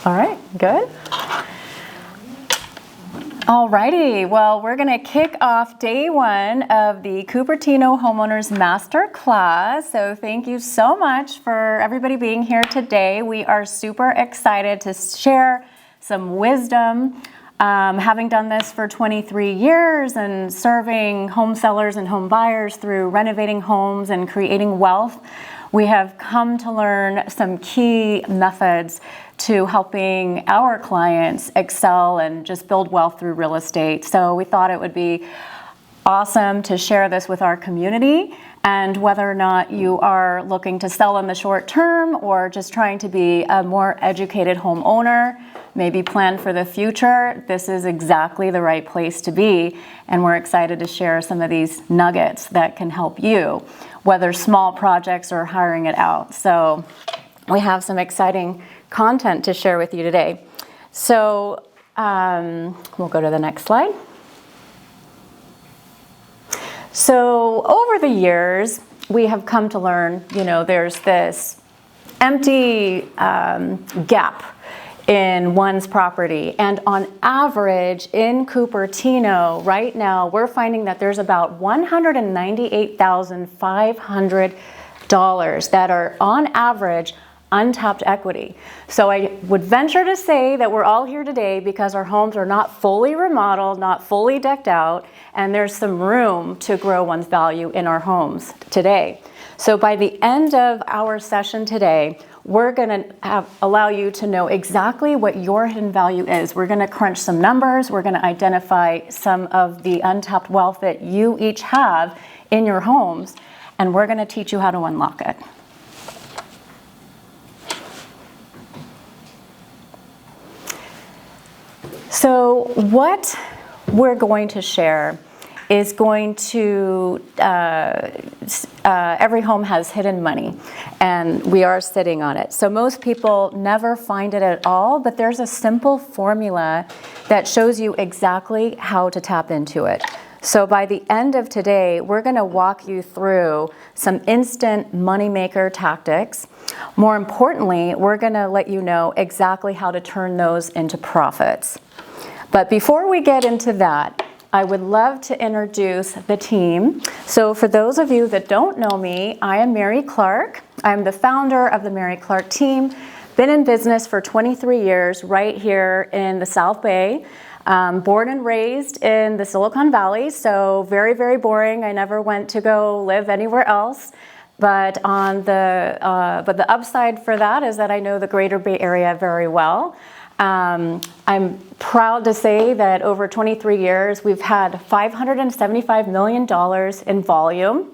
All right, good. Alrighty, well, we're going to kick off day one of the Cupertino Homeowners Masterclass. So thank you so much for everybody being here today. We are super excited to share some wisdom. Having done this for 23 years and serving home sellers and home buyers through renovating homes and creating wealth, we have come to learn some key methods to helping our clients excel and just build wealth through real estate. So we thought it would be awesome to share this with our community. And whether or not you are looking to sell in the short term or just trying to be a more educated homeowner, maybe plan for the future, this is exactly the right place to be. And we're excited to share some of these nuggets that can help you, whether small projects or hiring it out. So we have some exciting content to share with you today. So we'll go to the next slide. So over the years, we have come to learn, there's this empty gap in one's property. And on average, in Cupertino, right now, we're finding that there's about $198,500 that are, on average, untapped equity. So I would venture to say that we're all here today because our homes are not fully remodeled, not fully decked out, and there's some room to grow one's value in our homes today. So by the end of our session today, we're going to allow you to know exactly what your hidden value is. We're going to crunch some numbers. We're going to identify some of the untapped wealth that you each have in your homes, and we're going to teach you how to unlock it. So what we're going to share is going to, every home has hidden money, and we are sitting on it. So most people never find it at all, but there's a simple formula that shows you exactly how to tap into it. So by the end of today, we're going to walk you through some instant moneymaker tactics. More importantly, we're going to let you know exactly how to turn those into profits. But before we get into that, I would love to introduce the team. So for those of you that don't know me, I am Mary Clark. I'm the founder of the Mary Clark team. Been in business for 23 years right here in the South Bay. Born and raised in the Silicon Valley, so very, very boring. I never went to go live anywhere else. But the upside for that is that I know the Greater Bay Area very well. I'm proud to say that over 23 years, we've had $575 million in volume,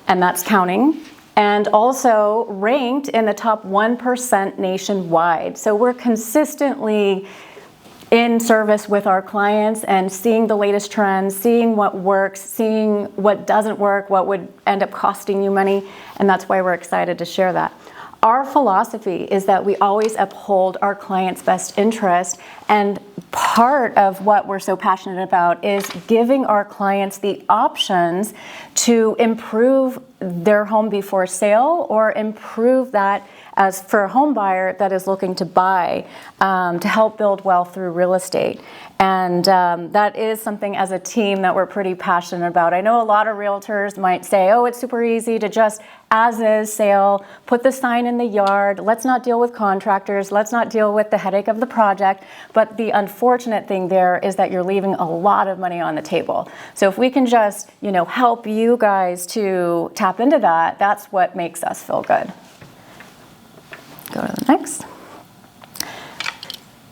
and that's counting, and also ranked in the top 1% nationwide. So we're consistently in service with our clients and seeing the latest trends, seeing what works, seeing what doesn't work, what would end up costing you money, and that's why we're excited to share that. Our philosophy is that we always uphold our clients' best interest, and part of what we're so passionate about is giving our clients the options to improve their home before sale or improve that as for a home buyer that is looking to buy, to help build wealth through real estate. And that is something as a team that we're pretty passionate about. I know a lot of realtors might say, oh, it's super easy to just as-is sale, put the sign in the yard, let's not deal with contractors, let's not deal with the headache of the project. But the unfortunate thing there is that you're leaving a lot of money on the table. So if we can just, help you guys to tap into that, that's what makes us feel good. Go to the next.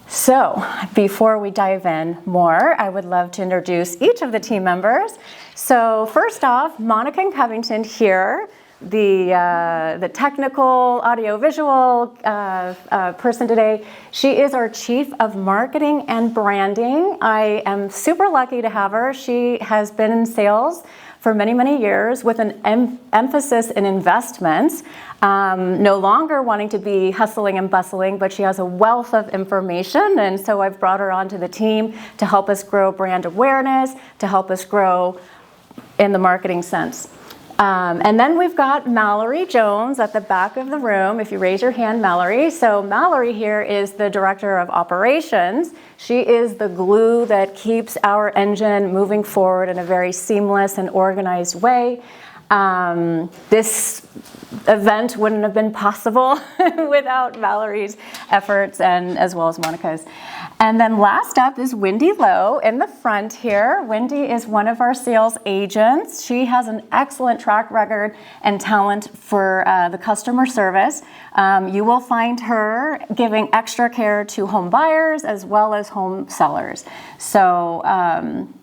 So before we dive in more, I would love to introduce each of the team members. So first off, Monica Covington here, the technical audiovisual person today. She is our Chief of Marketing and Branding. I am super lucky to have her. She has been in sales for many, many years with an emphasis in investments, no longer wanting to be hustling and bustling, but she has a wealth of information, and so I've brought her onto the team to help us grow brand awareness, to help us grow in the marketing sense. And then we've got Mallory Jones at the back of the room. If you raise your hand, Mallory. So Mallory here is the Director of Operations. She is the glue that keeps our engine moving forward in a very seamless and organized way. This event wouldn't have been possible without Valerie's efforts and as well as Monica's. And then last up is Wendy Lowe in the front here. Wendy is one of our sales agents. She has an excellent track record and talent for the customer service. You will find her giving extra care to home buyers as well as home sellers. So,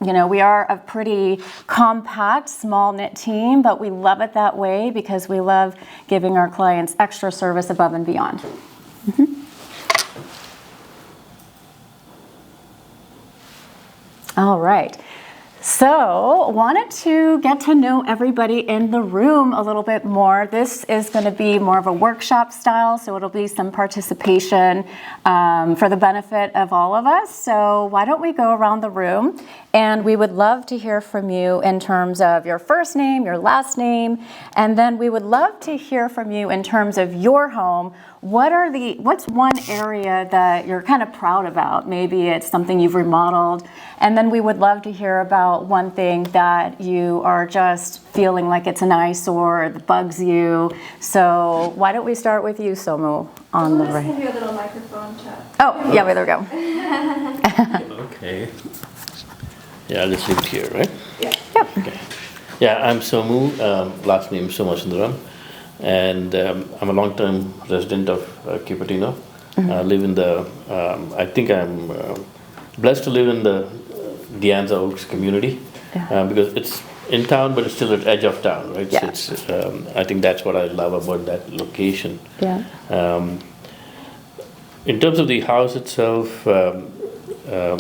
we are a pretty compact, small-knit team, but we love it that way because we love giving our clients extra service above and beyond. Mm-hmm. All right. So, wanted to get to know everybody in the room a little bit more. This is going to be more of a workshop style, so it'll be some participation for the benefit of all of us. So why don't we go around the room, and we would love to hear from you in terms of your first name, your last name, and then we would love to hear from you in terms of your home. What's one area that you're kind of proud about? Maybe it's something you've remodeled. And then we would love to hear about one thing that you are just feeling like it's an eyesore, that bugs you. So why don't we start with you, Somu, on the right. Give you a little microphone chat. Oh, yeah, there we go. Okay. Yeah, I'll just leave it here, right? Yeah. Yep. Okay. Yeah, I'm Somu, last name Somasundaram. And I'm a long-term resident of Cupertino. Mm-hmm. I live in I think I'm blessed to live in the Dianza Oaks community because it's in town, but it's still at the edge of town, right? Yeah. So it's, I think that's what I love about that location. Yeah. In terms of the house itself,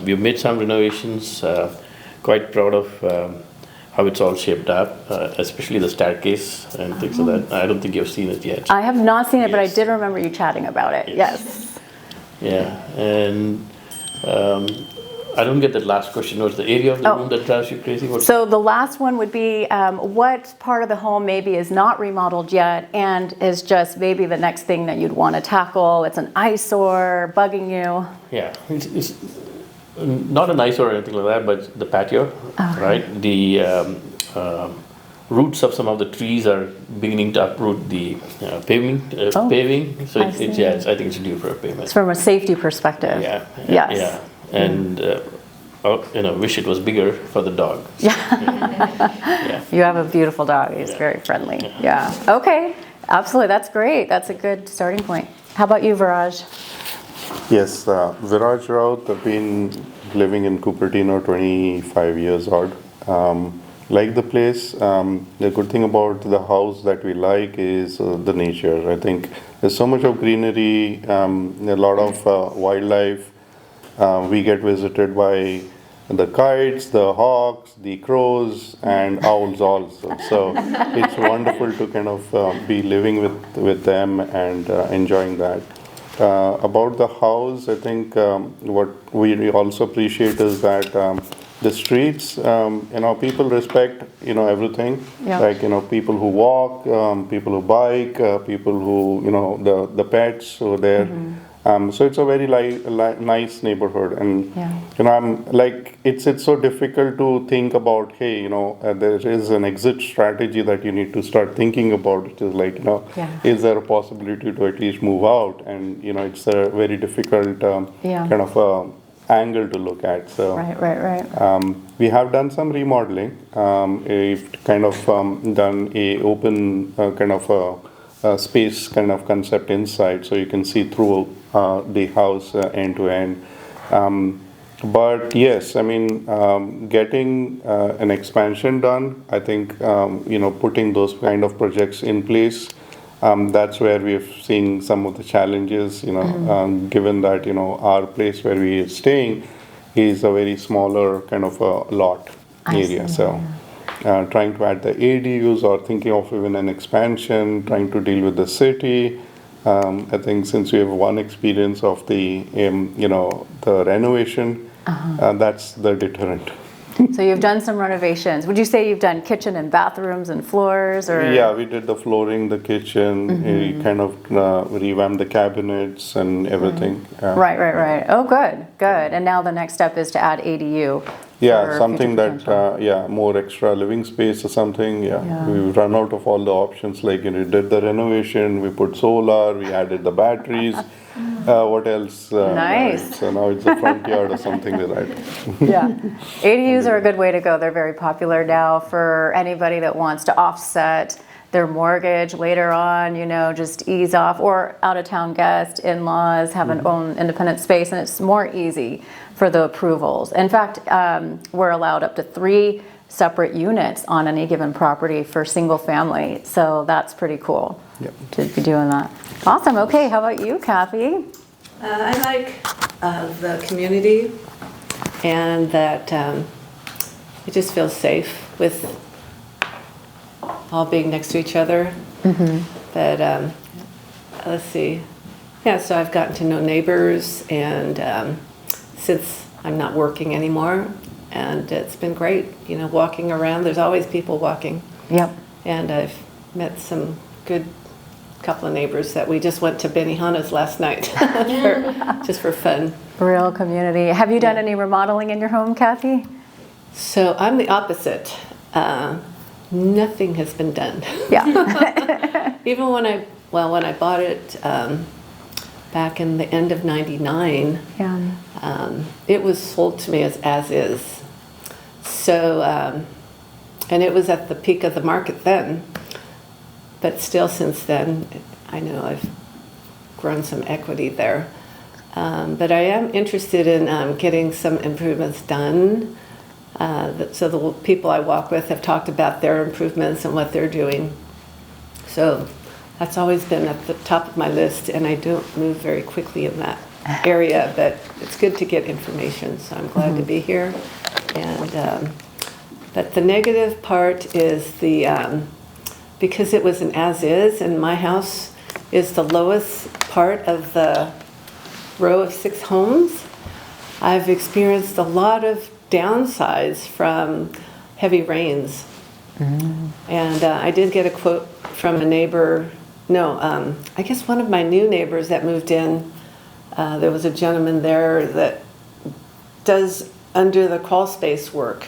we've made some renovations, quite proud of how it's all shaped up, especially the staircase and things like that. I don't think you've seen it yet. I have not seen it, but I Yes. did remember you chatting about it. Yes. Yeah, and I don't get that last question. What's the area of the room that drives you crazy? So the last one would be what part of the home maybe is not remodeled yet and is just maybe the next thing that you'd want to tackle. It's an eyesore, bugging you. Yeah, it's not an eyesore or anything like that, but the patio, right? The roots of some of the trees are beginning to uproot the paving. So I see. I think it's due for a pavement. It's from a safety perspective. Yeah. Yes. Yeah, and wish it was bigger for the dog. Yeah. You have a beautiful dog. He's very friendly. Yeah. Okay. Absolutely. That's great. That's a good starting point. How about you, Viraj? Yes, Viraj Raut. I've been living in Cupertino 25 years odd. Like the place. The good thing about the house that we like is the nature. I think there's so much of greenery, a lot of wildlife. We get visited by the kites, the hawks, the crows, and owls also. So it's wonderful to kind of be living with them and enjoying that. About the house, I think what we also appreciate is that the streets, people respect, everything. Yeah. Like, people who walk, people who bike, people who, the pets who are there. So it's a very nice neighborhood, and I'm like it's so difficult to think about. Hey, there is an exit strategy that you need to start thinking about, which is like, is there a possibility to at least move out? And it's a very difficult kind of angle to look at. So Right. we have done some remodeling. We've kind of done a open kind of a space kind of concept inside, so you can see through the house end to end. But yes, I mean, getting an expansion done, I think, putting those kind of projects in place, that's where we've seen some of the challenges, given that, our place where we are staying is a very smaller kind of a lot area. So trying to add the ADUs or thinking of even an expansion, trying to deal with the city. I think since we have one experience of the, the renovation, that's the deterrent. So you've done some renovations. Would you say you've done kitchen and bathrooms and floors, or? Yeah, we did the flooring, the kitchen, we kind of revamped the cabinets and everything. Right. Oh, good. And now the next step is to add ADU. Yeah, for something future that, potential. more extra living space or something, Yeah. We've run out of all the options, like, we did the renovation, we put solar, we added the batteries, what else? Nice. Right, so now it's a front yard or something like that. Yeah, ADUs are a good way to go. They're very popular now for anybody that wants to offset their mortgage later on, just ease off, or out-of-town guest, in-laws, have an own independent space, and it's more easy for the approvals. In fact, we're allowed up to 3 separate units on any given property for single family, so that's pretty cool. Yep. To be doing that. Awesome. Okay, how about you, Kathy? I like the community, and that it just feels safe with all being next to each other. But let's see. Yeah, so I've gotten to know neighbors, and since I'm not working anymore, and it's been great, walking around. There's always people walking. Yep. And I've met some good couple of neighbors that we just went to Benihana's last night just for fun. Real community. Have you done any remodeling in your home, Kathy? So I'm the opposite. Nothing has been done. Yeah. Even when I bought it back in the end of '99, Yeah. it was sold to me as is. So, and it was at the peak of the market then. But still, since then, I know I've grown some equity there. But I am interested in getting some improvements done. So the people I walk with have talked about their improvements and what they're doing. So that's always been at the top of my list, and I don't move very quickly in that area, but it's good to get information, so I'm glad to be here. And but the negative part is because it was an as-is, and my house is the lowest part of the row of 6 homes, I've experienced a lot of downsides from heavy rains. And I did get a quote from a neighbor, I guess one of my new neighbors that moved in. There was a gentleman there that does under the crawl space work.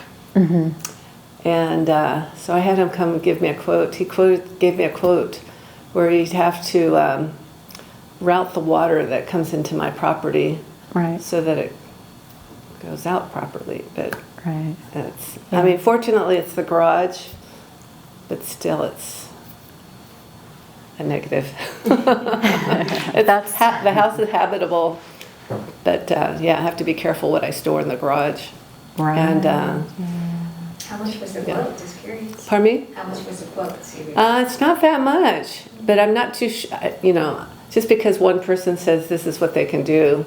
And so I had him come give me a quote. He gave me a quote where he'd have to route the water that comes into my property, Right. so that it goes out properly. But Right. I mean, fortunately it's the garage, but still it's a negative. The house is habitable, but I have to be careful what I store in the garage. Right. And How much was the quote? Just curious. pardon me? How much was the quote? It's not that much, but I'm not too just because one person says this is what they can do,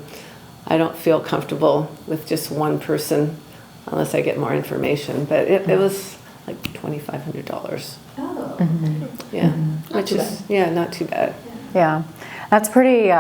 I don't feel comfortable with just one person unless I get more information. But it was like $2,500. Oh. Yeah, Not which too is not too bad. Yeah, that's pretty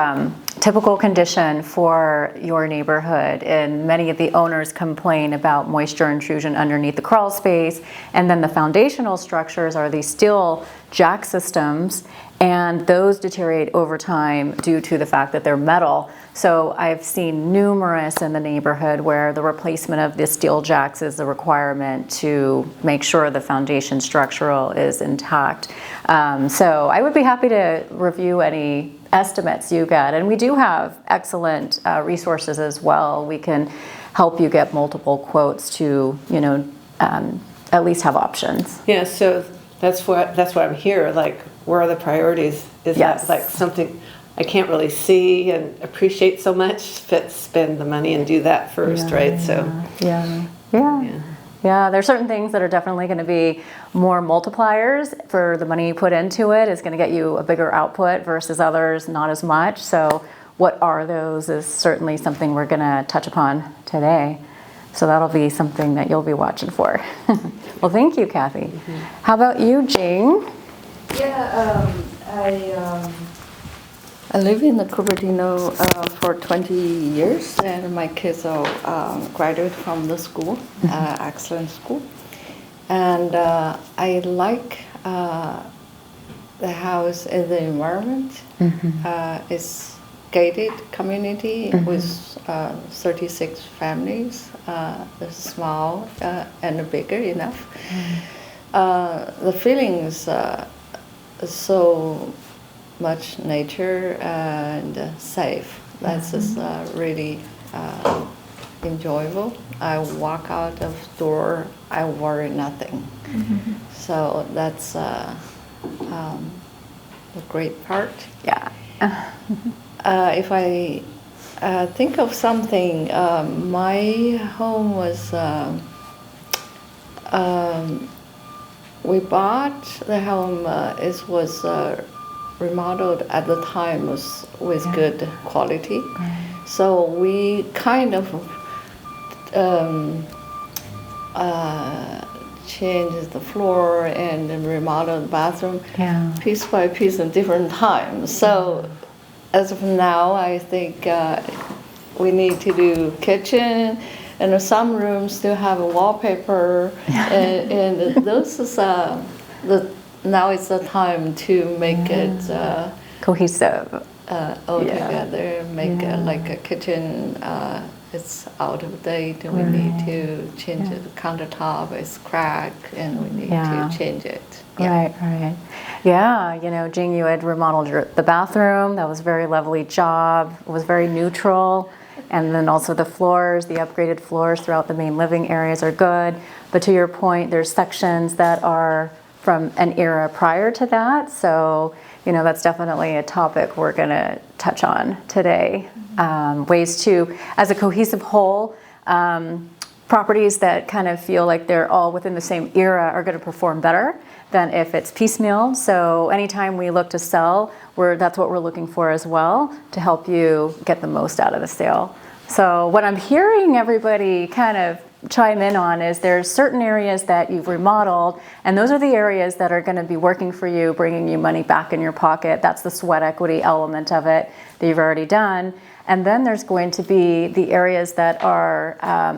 typical condition for your neighborhood, and many of the owners complain about moisture intrusion underneath the crawl space, and then the foundational structures are these steel jack systems, and those deteriorate over time due to the fact that they're metal. So I've seen numerous in the neighborhood where the replacement of the steel jacks is a requirement to make sure the foundation structural is intact. So I would be happy to review any estimates you get, and we do have excellent resources as well. We can help you get multiple quotes to at least have options. Yeah, so that's why I'm here. Like, where are the priorities? Is Yes. that like something I can't really see and appreciate so much? But spend the money and do that first, right? So Yeah, there's certain things that are definitely going to be more multipliers for the money you put into it. Is going to get you a bigger output versus others not as much. So what are those is certainly something we're going to touch upon today. So that'll be something that you'll be watching for. Well, thank you, Kathy. How about you, Jing? Yeah, I I live in the Cupertino for 20 years, and my kids all graduated from the school, excellent school. And I like the house and the environment. It's gated community with 36 families. It's small and bigger enough. The feelings so much nature and safe. That's just really enjoyable. I walk out of door, I worry nothing. So that's the great part. Yeah. If I think of something, my home was, we bought the home, it was remodeled at the time with good quality. So we kind of changed the floor and remodeled the bathroom piece by piece in different times. So as of now, I think we need to do kitchen, and some rooms still have a wallpaper, and those is now is the time to make it Cohesive. all together. Make like a kitchen. It's out of date, and we need to change it. The countertop is cracked, and we need to change it. Right. Yeah, you know, Jing, you had remodeled the bathroom. That was a very lovely job. It was very neutral. And then also the floors, the upgraded floors throughout the main living areas are good. But to your point, there's sections that are from an era prior to that. So, you know, that's definitely a topic we're going to touch on today. Ways to, as a cohesive whole, properties that kind of feel like they're all within the same era are going to perform better than if it's piecemeal. So anytime we look to sell, that's what we're looking for as well, to help you get the most out of the sale. So what I'm hearing everybody kind of chime in on is there's certain areas that you've remodeled, and those are the areas that are going to be working for you, bringing you money back in your pocket. That's the sweat equity element of it that you've already done. And then there's going to be the areas that are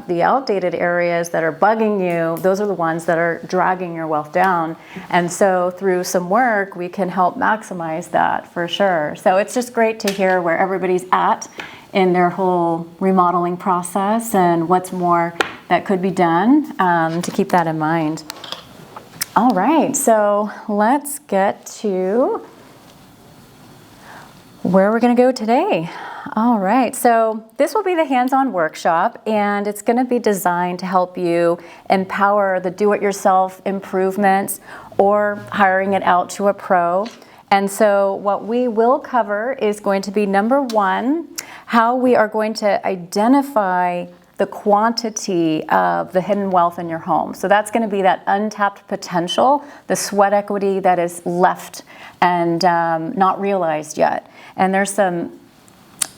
the outdated areas that are bugging you. Those are the ones that are dragging your wealth down. And so through some work, we can help maximize that for sure. So it's just great to hear where everybody's at in their whole remodeling process and what's more that could be done to keep that in mind. All right, so let's get to where we're going to go today. All right, so this will be the hands-on workshop, and it's going to be designed to help you empower the do-it-yourself improvements or hiring it out to a pro. And so what we will cover is going to be, number one, how we are going to identify the quantity of the hidden wealth in your home. So that's going to be that untapped potential, the sweat equity that is left and not realized yet. And there's a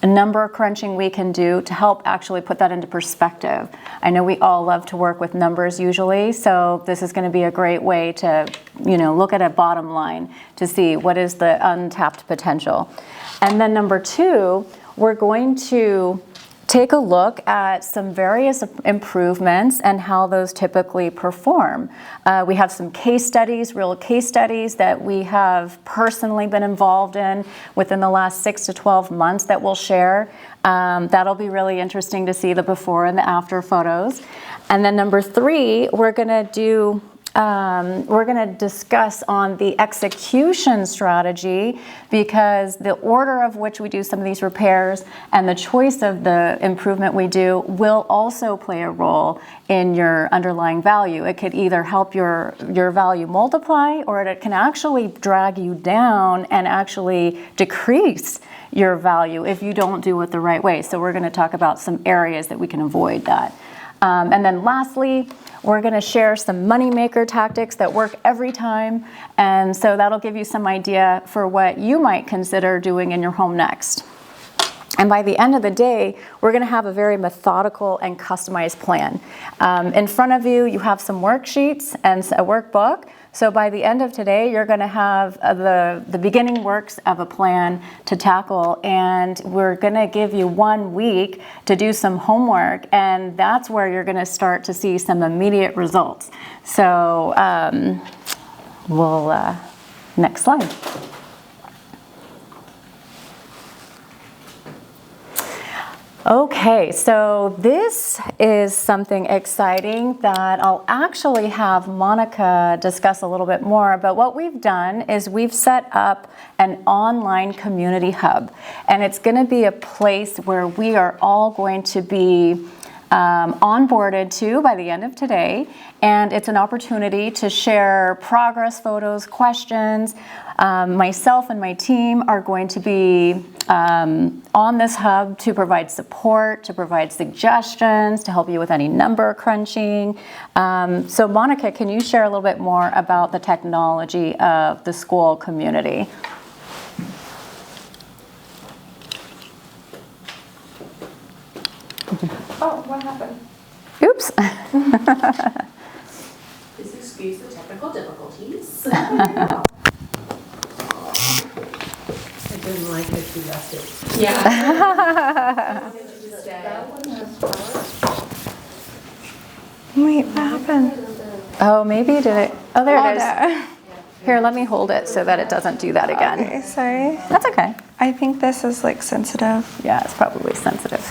number crunching we can do to help actually put that into perspective. I know we all love to work with numbers usually, so this is going to be a great way to, look at a bottom line to see what is the untapped potential. And then number two, we're going to take a look at some various improvements and how those typically perform. We have some case studies, real case studies that we have personally been involved in within the last 6 to 12 months that we'll share. That'll be really interesting to see the before and the after photos. And then number three, we're going to discuss on the execution strategy, because the order of which we do some of these repairs and the choice of the improvement we do will also play a role in your underlying value. It could either help your value multiply, or it can actually drag you down and actually decrease your value if you don't do it the right way. So we're going to talk about some areas that we can avoid that. And then lastly, we're going to share some moneymaker tactics that work every time. And so that'll give you some idea for what you might consider doing in your home next. And by the end of the day, we're going to have a very methodical and customized plan. In front of you, you have some worksheets and a workbook. So by the end of today, you're going to have the beginning works of a plan to tackle, and we're going to give you 1 week to do some homework, and that's where you're going to start to see some immediate results. So next slide. Okay, so this is something exciting that I'll actually have Monica discuss a little bit more. But what we've done is we've set up an online community hub, and it's going to be a place where we are all going to be onboarded to by the end of today, and it's an opportunity to share progress photos, questions. Myself and my team are going to be on this hub to provide support, to provide suggestions, to help you with any number crunching. So Monica, can you share a little bit more about the technology of the school community? Oh, what happened? Oops. Please excuse the technical difficulties. I didn't like that you left it. Yeah. Wait, what happened? Oh, maybe did it? Oh, there it is. There. Here, let me hold it so that it doesn't do that again. Okay, sorry. That's okay. I think this is like sensitive. Yeah, it's probably sensitive.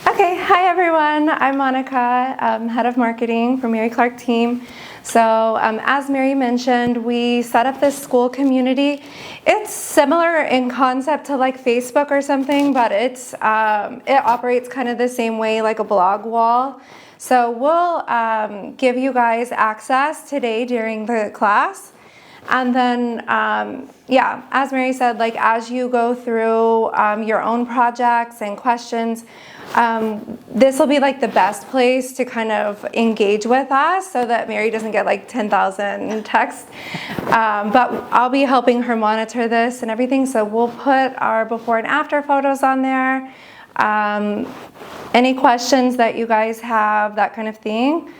Okay, hi everyone. I'm Monica, head of marketing for Mary Clark team. So as Mary mentioned, we set up this school community. It's similar in concept to like Facebook or something, but it operates kind of the same way, like a blog wall. So we'll give you guys access today during the class. And then, yeah, as Mary said, like as you go through your own projects and questions, this will be like the best place to kind of engage with us so that Mary doesn't get like 10,000 texts. But I'll be helping her monitor this and everything. So we'll put our before and after photos on there. Any questions that you guys have, that kind of thing.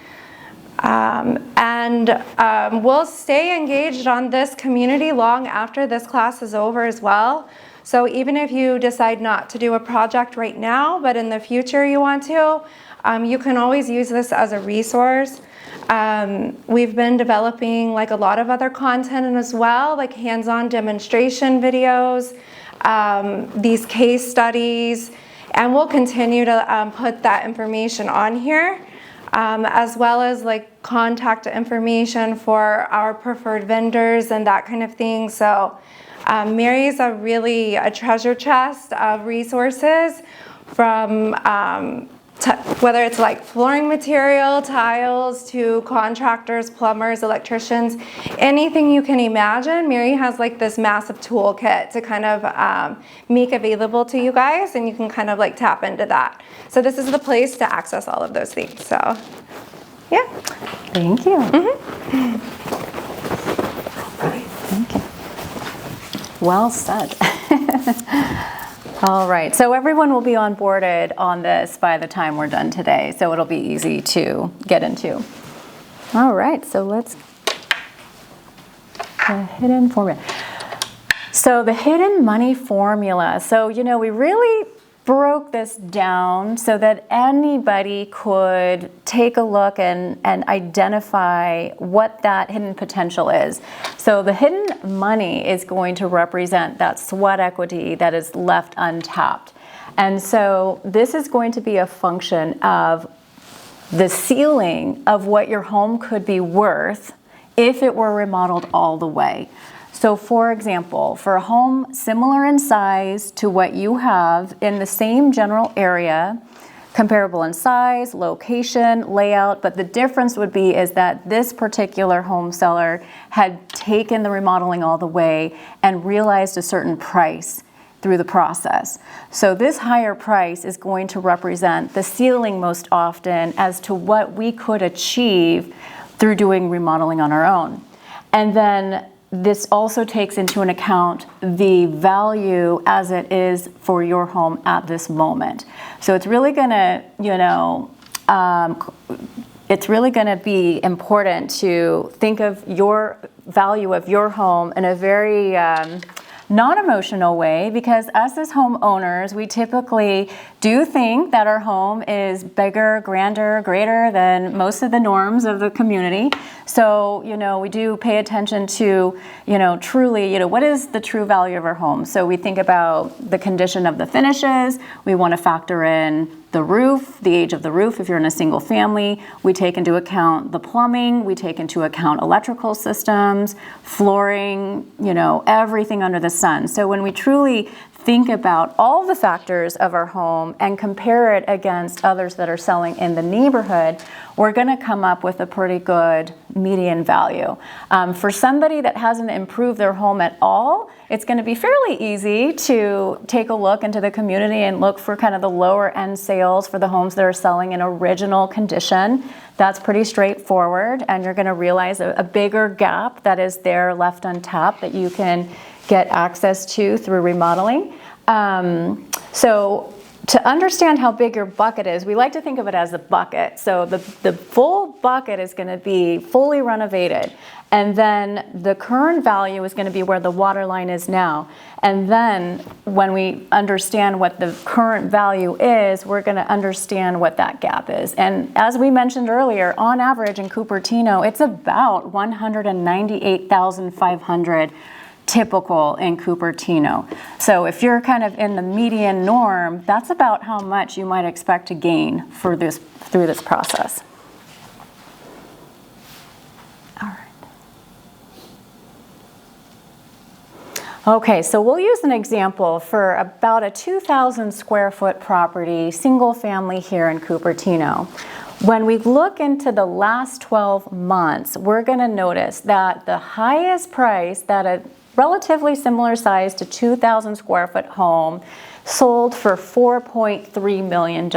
We'll stay engaged on this community long after this class is over as well. So even if you decide not to do a project right now, but in the future you want to, you can always use this as a resource. We've been developing like a lot of other content as well, like hands-on demonstration videos, these case studies, and we'll continue to put that information on here. As well as like contact information for our preferred vendors and that kind of thing. So Mary's really a treasure chest of resources from whether it's like flooring material, tiles, to contractors, plumbers, electricians, anything you can imagine. Mary has like this massive toolkit to kind of make available to you guys, and you can kind of like tap into that. So this is the place to access all of those things. So, yeah. Thank you. Mm-hmm. Thank you. Well said. All right, so everyone will be onboarded on this by the time we're done today, so it'll be easy to get into. All right, so let's the hidden formula. So the hidden money formula. So, you know, we really broke this down so that anybody could take a look and identify what that hidden potential is. So the hidden money is going to represent that sweat equity that is left untapped. And so this is going to be a function of the ceiling of what your home could be worth if it were remodeled all the way. So for example, for a home similar in size to what you have in the same general area, comparable in size, location, layout, but the difference would be is that this particular home seller had taken the remodeling all the way and realized a certain price through the process. So this higher price is going to represent the ceiling most often as to what we could achieve through doing remodeling on our own. And then this also takes into an account the value as it is for your home at this moment. So it's really going to, it's really going to be important to think of your value of your home in a very non-emotional way, because us as homeowners, we typically do think that our home is bigger, grander, greater than most of the norms of the community. So, we do pay attention to, truly, what is the true value of our home? So we think about the condition of the finishes. We want to factor in the roof, the age of the roof if you're in a single family. We take into account the plumbing. We take into account electrical systems, flooring, everything under the sun. So when we truly think about all the factors of our home and compare it against others that are selling in the neighborhood, we're going to come up with a pretty good median value. For somebody that hasn't improved their home at all, it's going to be fairly easy to take a look into the community and look for kind of the lower end sales for the homes that are selling in original condition. That's pretty straightforward, and you're going to realize a bigger gap that is there left untapped that you can get access to through remodeling. So to understand how big your bucket is, we like to think of it as a bucket. So the full bucket is going to be fully renovated. And then the current value is going to be where the water line is now. And then when we understand what the current value is, we're going to understand what that gap is. And as we mentioned earlier, on average in Cupertino, it's about $198,500 typical in Cupertino. So if you're kind of in the median norm, that's about how much you might expect to gain through this process. All right. Okay, so we'll use an example for about a 2,000 square foot property, single family here in Cupertino. When we look into the last 12 months, we're going to notice that the highest price that a relatively similar size to 2,000 square foot home sold for $4.3 million.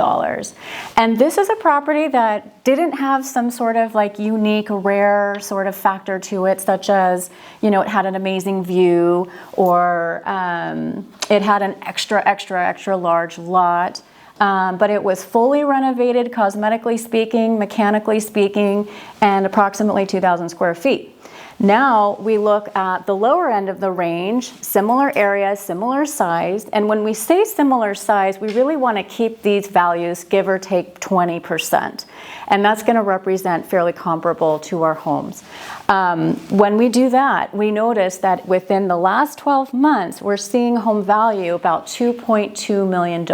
And this is a property that didn't have some sort of like unique, rare sort of factor to it, such as, it had an amazing view, or it had an extra large lot. But it was fully renovated, cosmetically speaking, mechanically speaking, and approximately 2,000 square feet. Now we look at the lower end of the range, similar area, similar size, and when we say similar size, we really want to keep these values give or take 20%, and that's going to represent fairly comparable to our homes. When we do that, we notice that within the last 12 months, we're seeing home value about $2.2 million.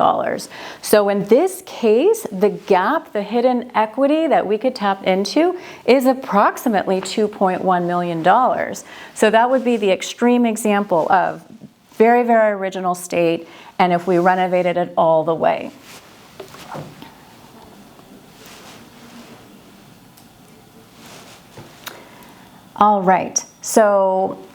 So in this case, the gap, the hidden equity that we could tap into is approximately $2.1 million. So that would be the extreme example of very, very original state, and if we renovated it all the way. All right, so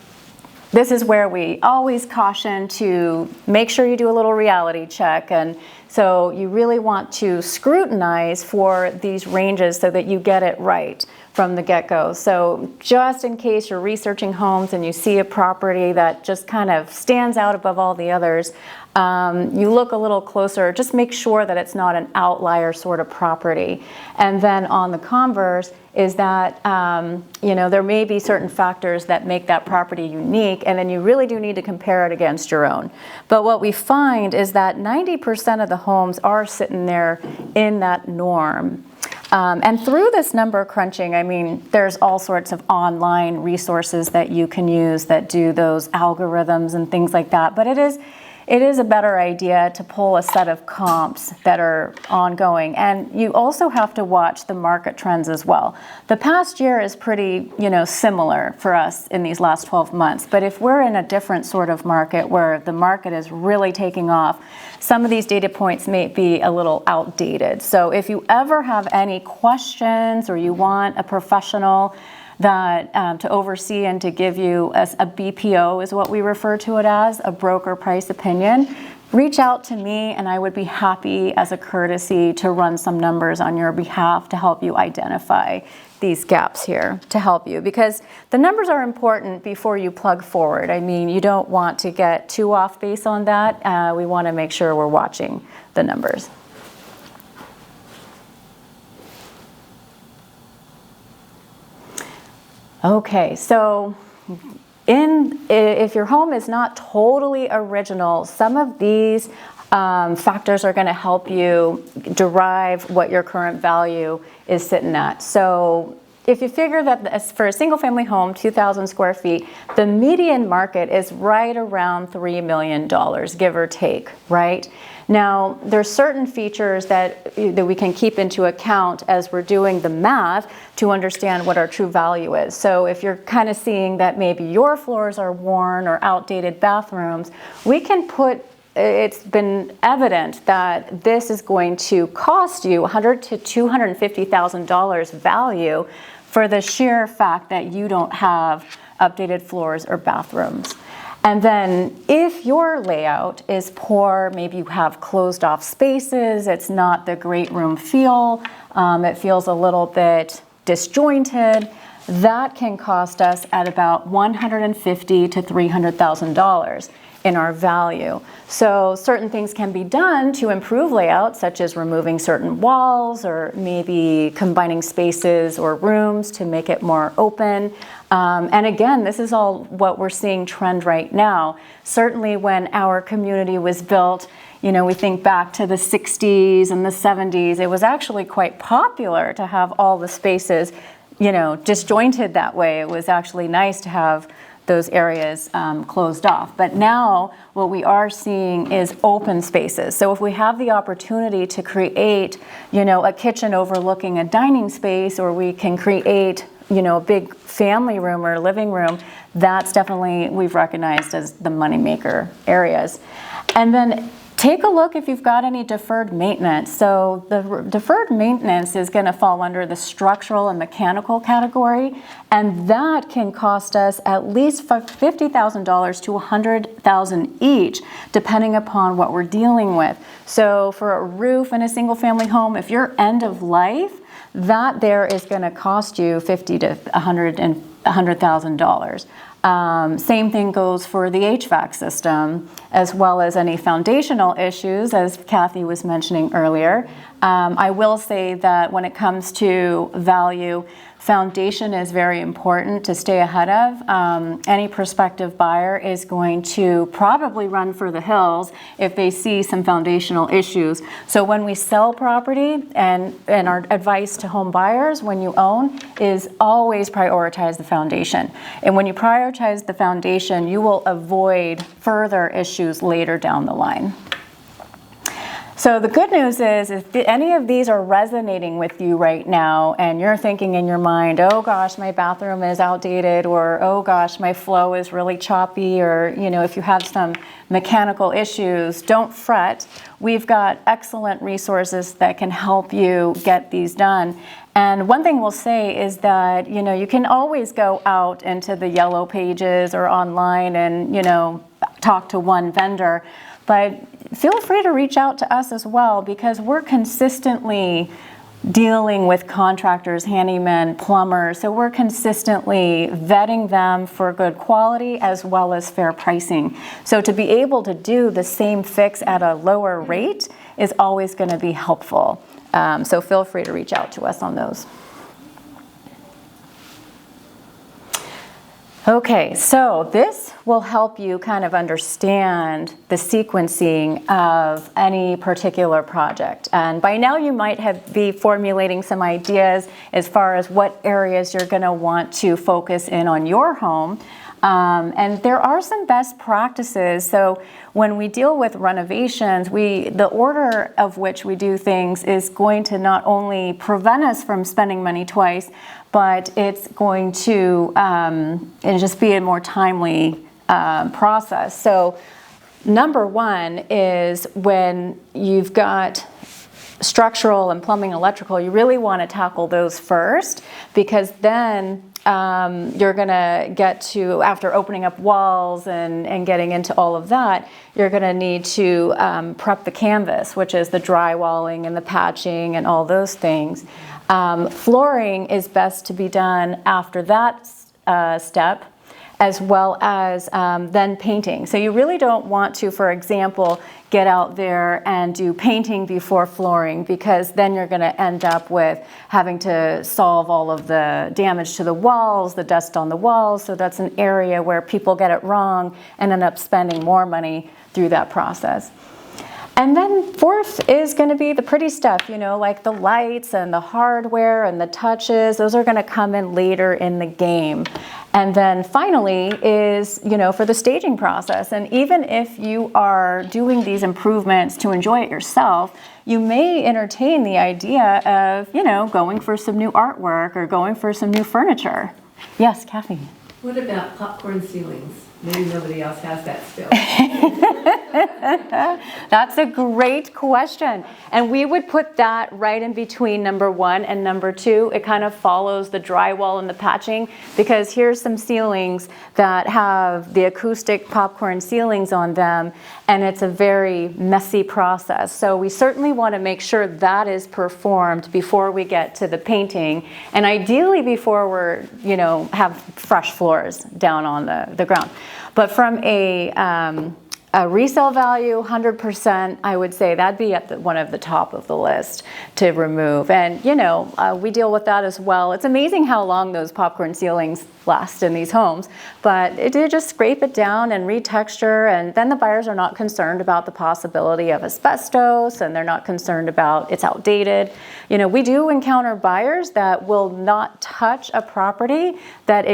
this is where we always caution to make sure you do a little reality check. And so you really want to scrutinize for these ranges so that you get it right from the get-go. So just in case you're researching homes and you see a property that just kind of stands out above all the others, you look a little closer, just make sure that it's not an outlier sort of property. And then on the converse is that, there may be certain factors that make that property unique, and then you really do need to compare it against your own. But what we find is that 90% of the homes are sitting there in that norm. And through this number crunching, there's all sorts of online resources that you can use that do those algorithms and things like that. But it is a better idea to pull a set of comps that are ongoing. And you also have to watch the market trends as well. The past year is pretty, similar for us in these last 12 months. But if we're in a different sort of market where the market is really taking off, some of these data points may be a little outdated. So if you ever have any questions or you want a professional that to oversee and to give you a BPO is what we refer to it as, a broker price opinion, reach out to me and I would be happy as a courtesy to run some numbers on your behalf to help you identify these gaps here to help you, because the numbers are important before you plug forward. You don't want to get too off base on that. We want to make sure we're watching the numbers. Okay, so if your home is not totally original, some of these factors are going to help you derive what your current value is sitting at. So if you figure that for a single family home, 2,000 square feet, the median market is right around $3 million, give or take, right? Now, there's certain features that we can keep into account as we're doing the math to understand what our true value is. So if you're kind of seeing that maybe your floors are worn or outdated bathrooms, we can put, it's been evident that this is going to cost you $100,000 to $250,000 value for the sheer fact that you don't have updated floors or bathrooms. And then if your layout is poor, maybe you have closed off spaces, it's not the great room feel, it feels a little bit disjointed, that can cost us at about $150,000 to $300,000 in our value. So certain things can be done to improve layout, such as removing certain walls or maybe combining spaces or rooms to make it more open. And again, this is all what we're seeing trend right now. Certainly when our community was built, you know, we think back to the 60s and the 70s, it was actually quite popular to have all the spaces, you know, disjointed that way. It was actually nice to have those areas closed off. But now what we are seeing is open spaces. So if we have the opportunity to create, you know, a kitchen overlooking a dining space, or we can create, you know, a big family room or living room, that's definitely, we've recognized as the moneymaker areas. And then take a look if you've got any deferred maintenance. So the deferred maintenance is going to fall under the structural and mechanical category, and that can cost us at least $50,000 to $100,000 each, depending upon what we're dealing with. So for a roof in a single family home, if you're end of life, that there is going to cost you $50,000 to $100,000. Same thing goes for the HVAC system, as well as any foundational issues, as Kathy was mentioning earlier. I will say that when it comes to value, foundation is very important to stay ahead of. Any prospective buyer is going to probably run for the hills if they see some foundational issues. So when we sell property, and our advice to home buyers when you own is always prioritize the foundation. And when you prioritize the foundation, you will avoid further issues later down the line. So the good news is if any of these are resonating with you right now and you're thinking in your mind, oh gosh, my bathroom is outdated, or oh gosh, my flow is really choppy, or you know, if you have some mechanical issues, don't fret. We've got excellent resources that can help you get these done. And one thing we'll say is that, you know, you can always go out into the yellow pages or online and, you know, talk to one vendor. But feel free to reach out to us as well, because we're consistently dealing with contractors, handymen, plumbers. So we're consistently vetting them for good quality as well as fair pricing. So to be able to do the same fix at a lower rate is always going to be helpful. So feel free to reach out to us on those. Okay, so this will help you kind of understand the sequencing of any particular project. And by now you might be formulating some ideas as far as what areas you're going to want to focus in on your home. And there are some best practices. So when we deal with renovations, the order of which we do things is going to not only prevent us from spending money twice, but it's going to just be a more timely process. So number one is when you've got structural and plumbing, electrical, you really want to tackle those first, because then you're going to get to, after opening up walls and getting into all of that, you're going to need to prep the canvas, which is the drywalling and the patching and all those things. Flooring is best to be done after that step. as well as then painting. So you really don't want to, for example, get out there and do painting before flooring, because then you're going to end up with having to solve all of the damage to the walls, the dust on the walls. So that's an area where people get it wrong and end up spending more money through that process. And then fourth is going to be the pretty stuff, like the lights and the hardware and the touches. Those are going to come in later in the game. And then finally is, for the staging process. And even if you are doing these improvements to enjoy it yourself, you may entertain the idea of, going for some new artwork or going for some new furniture. Yes, Kathy. What about popcorn ceilings? Maybe nobody else has that still. That's a great question. And we would put that right in between number 1 and number 2. It kind of follows the drywall and the patching, because here's some ceilings that have the acoustic popcorn ceilings on them, and it's a very messy process. So we certainly want to make sure that is performed before we get to the painting, and ideally before we're, have fresh floors down on the ground. But from a resale value, 100%, I would say that'd be at one of the top of the list to remove. And, we deal with that as well. It's amazing how long those popcorn ceilings last in these homes, but it did just scrape it down and retexture, and then the buyers are not concerned about the possibility of asbestos, and they're not concerned about it's outdated. We do encounter buyers that will not touch a property that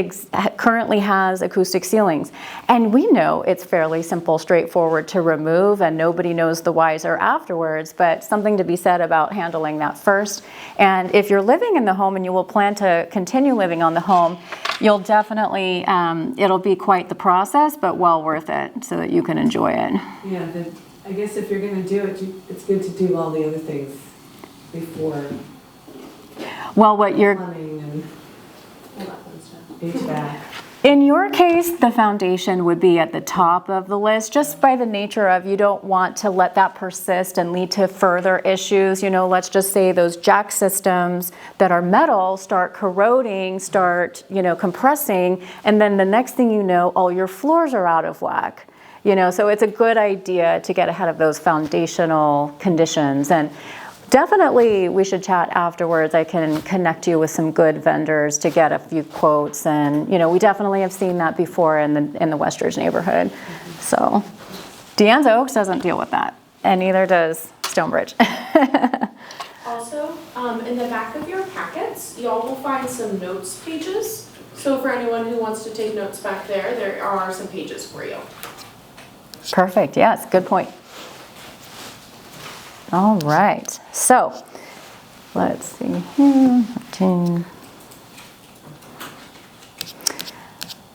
currently has acoustic ceilings, and we know it's fairly simple, straightforward to remove, and nobody knows the wiser afterwards, but something to be said about handling that first. And if you're living in the home and you will plan to continue living on the home, you'll definitely, it'll be quite the process, but well worth it so that you can enjoy it. Yeah, I guess if you're going to do it, it's good to do all the other things before. Well, what you're... Plumbing and all that fun stuff. HVAC. In your case, the foundation would be at the top of the list, just by the nature of you don't want to let that persist and lead to further issues. Let's just say those jack systems that are metal start corroding, start, compressing, and then the next thing you know, all your floors are out of whack. So it's a good idea to get ahead of those foundational conditions. And definitely we should chat afterwards. I can connect you with some good vendors to get a few quotes, and we definitely have seen that before in the Westridge neighborhood. So Deanne's Oaks doesn't deal with that, and neither does Stonebridge. Also, in the back of your packets, y'all will find some notes pages. So for anyone who wants to take notes back there are some pages for you. Perfect, yes, good point. All right, so let's see here.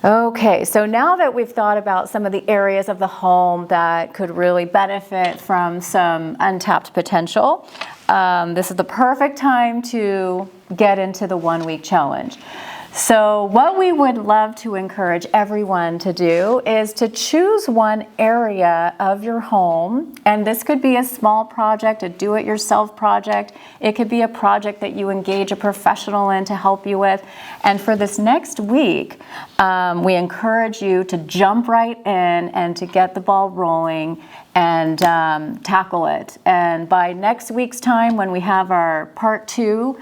Okay, so now that we've thought about some of the areas of the home that could really benefit from some untapped potential, this is the perfect time to get into the 1-week challenge. So what we would love to encourage everyone to do is to choose one area of your home, and this could be a small project, a do-it-yourself project. It could be a project that you engage a professional in to help you with. And for this next week, we encourage you to jump right in and to get the ball rolling and tackle it. And by next week's time, when we have our part 2,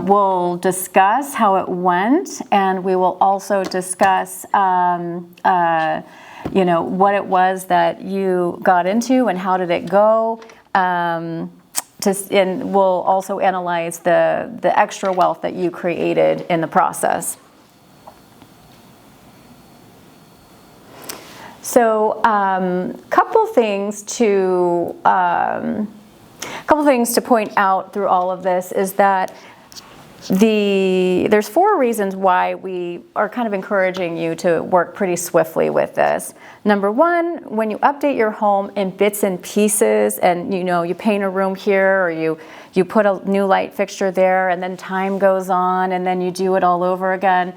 we'll discuss how it went, and we will also discuss what it was that you got into and how did it go. And we'll also analyze the extra wealth that you created in the process. So, couple things to point out through all of this is that there's 4 reasons why we are kind of encouraging you to work pretty swiftly with this. Number 1, when you update your home in bits and pieces, and you paint a room here, or you put a new light fixture there, and then time goes on, and then you do it all over again.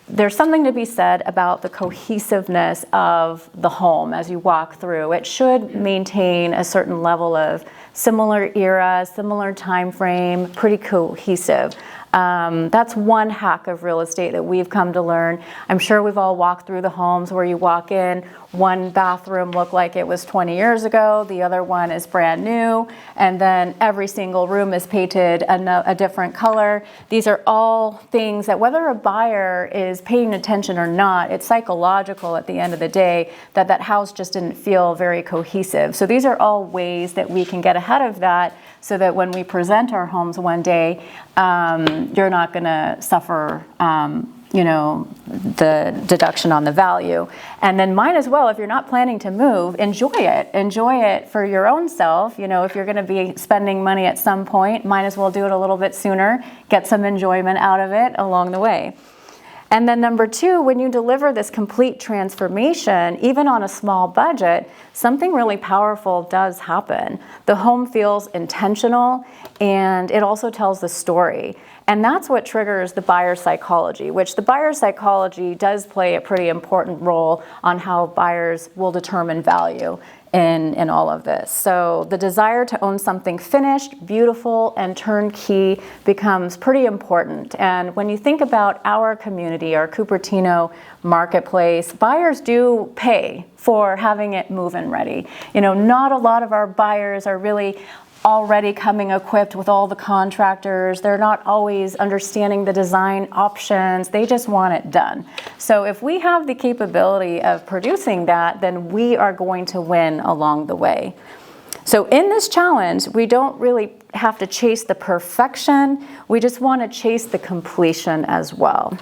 There's something to be said about the cohesiveness of the home as you walk through. It should maintain a certain level of similar era, similar time frame, pretty cohesive. That's one hack of real estate that we've come to learn. I'm sure we've all walked through the homes where you walk in, one bathroom looked like it was 20 years ago, the other one is brand new, and then every single room is painted a different color. These are all things that whether a buyer is paying attention or not, it's psychological at the end of the day that that house just didn't feel very cohesive. So these are all ways that we can get ahead of that so that when we present our homes one day, you're not going to suffer the deduction on the value. And then might as well, if you're not planning to move, enjoy it. Enjoy it for your own self. If you're going to be spending money at some point, might as well do it a little bit sooner, get some enjoyment out of it along the way. And then number two, when you deliver this complete transformation, even on a small budget, something really powerful does happen. The home feels intentional, and it also tells the story. And that's what triggers the buyer psychology, which the buyer psychology does play a pretty important role on how buyers will determine value in all of this. So the desire to own something finished, beautiful, and turnkey becomes pretty important. And when you think about our community, our Cupertino marketplace, buyers do pay for having it move-in ready. Not a lot of our buyers are really already coming equipped with all the contractors. They're not always understanding the design options. They just want it done. So if we have the capability of producing that, then we are going to win along the way. So in this challenge, we don't really have to chase the perfection. We just want to chase the completion as well.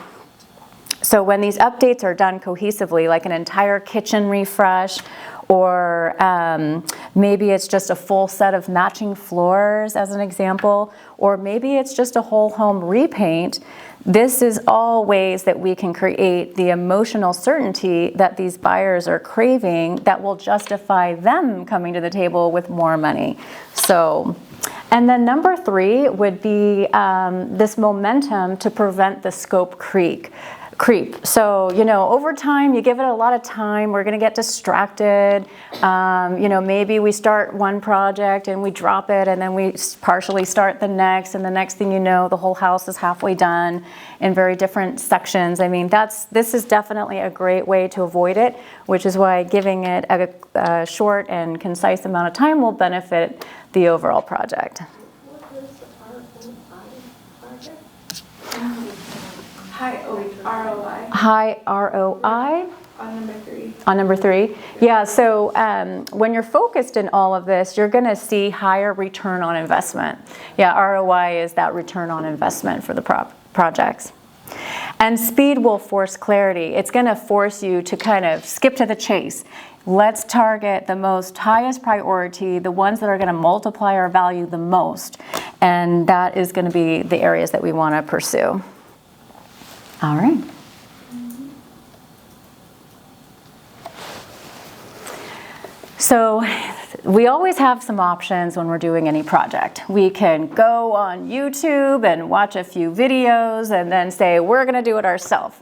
So when these updates are done cohesively, like an entire kitchen refresh, or maybe it's just a full set of matching floors as an example, or maybe it's just a whole home repaint, this is all ways that we can create the emotional certainty that these buyers are craving that will justify them coming to the table with more money. So, and then number three would be this momentum to prevent the scope creep. So, over time, you give it a lot of time, we're going to get distracted. Maybe we start one project and we drop it and then we partially start the next, and the next thing you know, the whole house is halfway done in very different sections. I mean, this is definitely a great way to avoid it, which is why giving it a short and concise amount of time will benefit the overall project. What is the ROI? High ROI. High ROI. On number three. On number three? Yeah, so when you're focused in all of this, you're going to see higher return on investment. Yeah, ROI is that return on investment for the projects. And speed will force clarity. It's going to force you to kind of skip to the chase. Let's target the most highest priority, the ones that are going to multiply our value the most. And that is going to be the areas that we want to pursue. All right. So we always have some options when we're doing any project. We can go on YouTube and watch a few videos and then say, we're going to do it ourselves.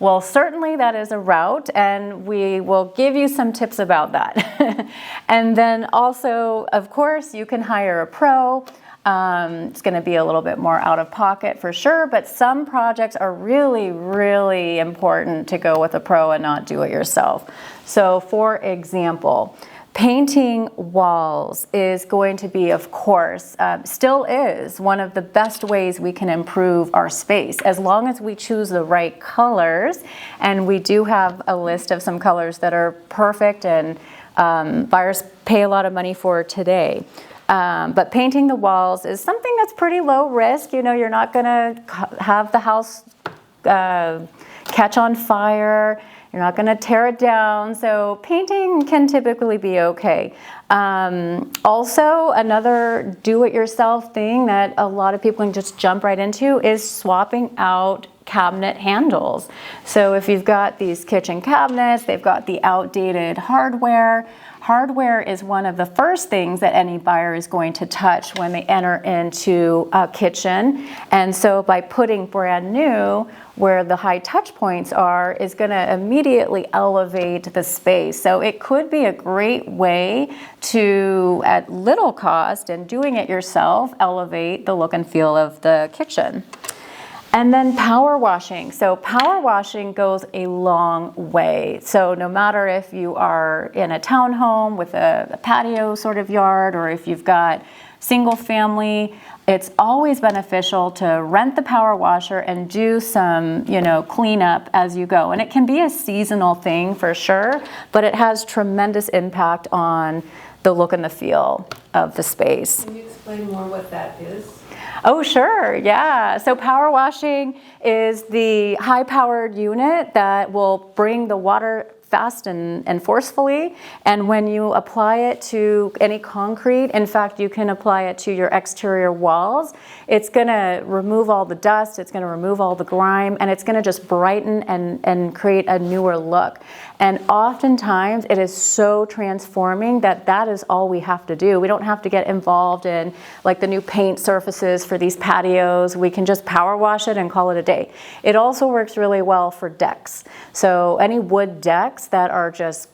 Well, certainly that is a route, and we will give you some tips about that. And then also, of course, you can hire a pro. It's going to be a little bit more out of pocket for sure, but some projects are really, really important to go with a pro and not do it yourself. So for example, painting walls is going to be, of course, still is one of the best ways we can improve our space, as long as we choose the right colors. And we do have a list of some colors that are perfect and buyers pay a lot of money for today. But painting the walls is something that's pretty low risk. You're not going to have the house catch on fire. You're not going to tear it down. So painting can typically be okay. Also, another do-it-yourself thing that a lot of people can just jump right into is swapping out cabinet handles. So if you've got these kitchen cabinets, they've got the outdated hardware. Hardware is one of the first things that any buyer is going to touch when they enter into a kitchen. And so by putting brand new where the high touch points are is going to immediately elevate the space. So it could be a great way to, at little cost and doing it yourself, elevate the look and feel of the kitchen. And then power washing. So power washing goes a long way. So no matter if you are in a townhome with a patio sort of yard, or if you've got single family, it's always beneficial to rent the power washer and do some, cleanup as you go. And it can be a seasonal thing for sure, but it has tremendous impact on the look and the feel of the space. Can you explain more what that is? Oh, sure, yeah. So power washing is the high-powered unit that will bring the water fast and forcefully. And when you apply it to any concrete, in fact, you can apply it to your exterior walls, it's going to remove all the dust, it's going to remove all the grime, and it's going to just brighten and create a newer look. And oftentimes it is so transforming that is all we have to do. We don't have to get involved in like the new paint surfaces for these patios. We can just power wash it and call it a day. It also works really well for decks. So any wood decks that are just,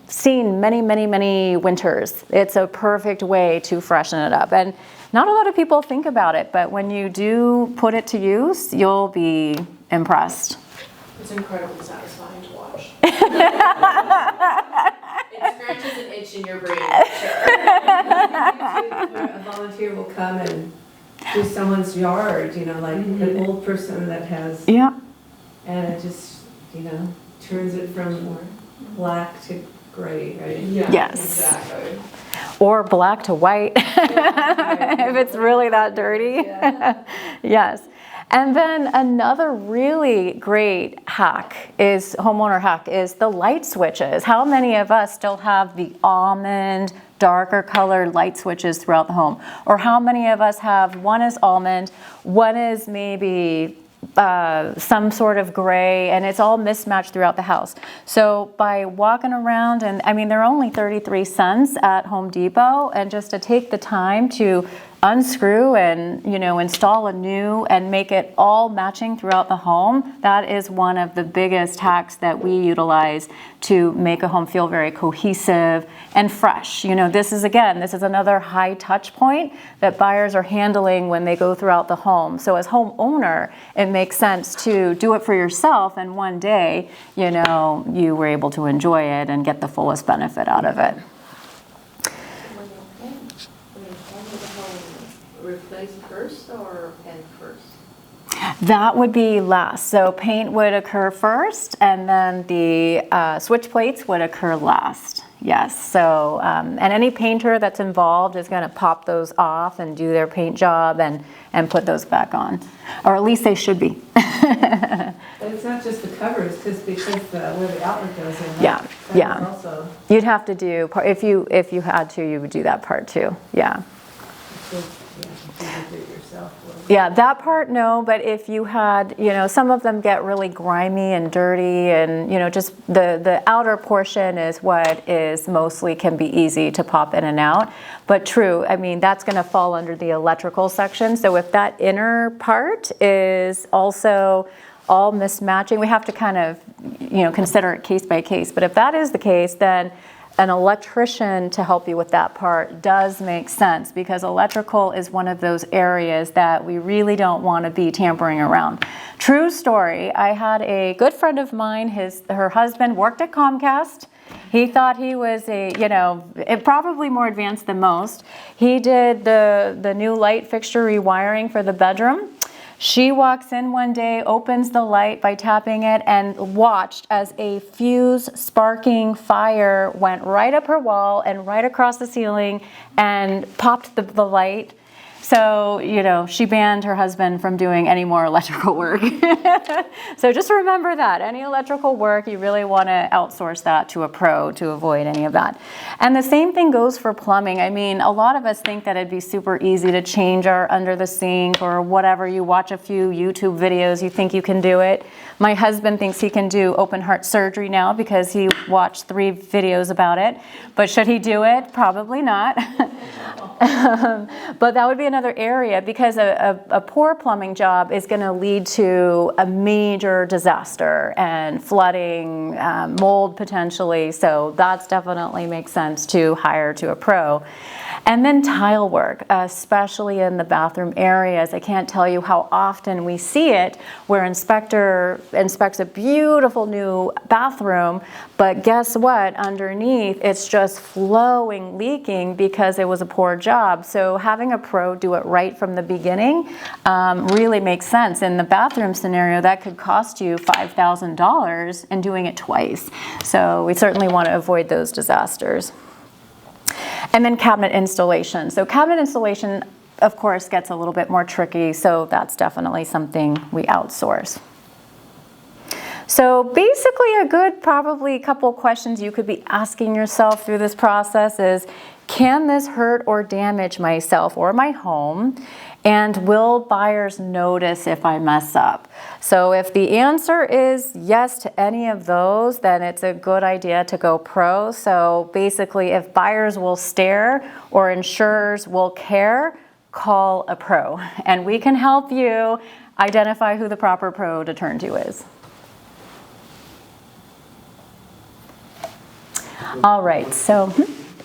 seen many, many, many winters, it's a perfect way to freshen it up. And not a lot of people think about it, but when you do put it to use, you'll be impressed. It's incredibly satisfying to watch. It scratches an itch in your brain, for sure. A volunteer will come and do someone's yard, like an old person that has, Yeah. and it just, turns it from black to gray, right? Yeah, Yes. exactly. Or black to white, if it's really that dirty. Yes. And then another really great homeowner hack is the light switches. How many of us still have the almond, darker colored light switches throughout the home? Or how many of us have, one is almond, one is maybe some sort of gray, and it's all mismatched throughout the house. So by walking around, and they're only 33 cents at Home Depot, and just to take the time to unscrew and install a new and make it all matching throughout the home, that is one of the biggest hacks that we utilize to make a home feel very cohesive and fresh. This is another high touch point that buyers are handling when they go throughout the home. So as homeowner, it makes sense to do it for yourself, and one day you were able to enjoy it and get the fullest benefit out of it. Replace first or paint first? That would be last. So paint would occur first, and then the switch plates would occur last. Yes. So and any painter that's involved is going to pop those off and do their paint job and put those back on, or at least they should be. But it's not just the covers, because where the outlet goes in. That also. You'd have to do if you had to, you would do that part too. Yeah. Yeah, that part, no, but if you had, some of them get really grimy and dirty, and, just the outer portion is what is mostly can be easy to pop in and out. But true, that's going to fall under the electrical section. So if that inner part is also all mismatching, we have to kind of, consider it case by case. But if that is the case, then an electrician to help you with that part does make sense, because electrical is one of those areas that we really don't want to be tampering around. True story, I had a good friend of mine, her husband worked at Comcast. He thought he was probably more advanced than most. He did the new light fixture rewiring for the bedroom. She walks in one day, opens the light by tapping it, and watched as a fuse sparking fire went right up her wall and right across the ceiling and popped the light. So, she banned her husband from doing any more electrical work. So just remember that. Any electrical work, you really want to outsource that to a pro to avoid any of that. And the same thing goes for plumbing. A lot of us think that it'd be super easy to change our under the sink or whatever. You watch a few YouTube videos, you think you can do it. My husband thinks he can do open heart surgery now because he watched 3 videos about it. But should he do it? Probably not. But that would be another area, because a poor plumbing job is going to lead to a major disaster and flooding, mold potentially. So that's definitely makes sense to hire to a pro. And then tile work, especially in the bathroom areas. I can't tell you how often we see it where inspector inspects a beautiful new bathroom, but guess what? Underneath, it's just flowing, leaking because it was a poor job. So having a pro do it right from the beginning really makes sense. In the bathroom scenario, that could cost you $5,000 and doing it twice. So we certainly want to avoid those disasters. And then cabinet installation. So cabinet installation, of course, gets a little bit more tricky, so that's definitely something we outsource. So basically a good probably couple questions you could be asking yourself through this process is, can this hurt or damage myself or my home? And will buyers notice if I mess up? So if the answer is yes to any of those, then it's a good idea to go pro. So basically, if buyers will stare or insurers will care, call a pro. And we can help you identify who the proper pro to turn to is. All right, so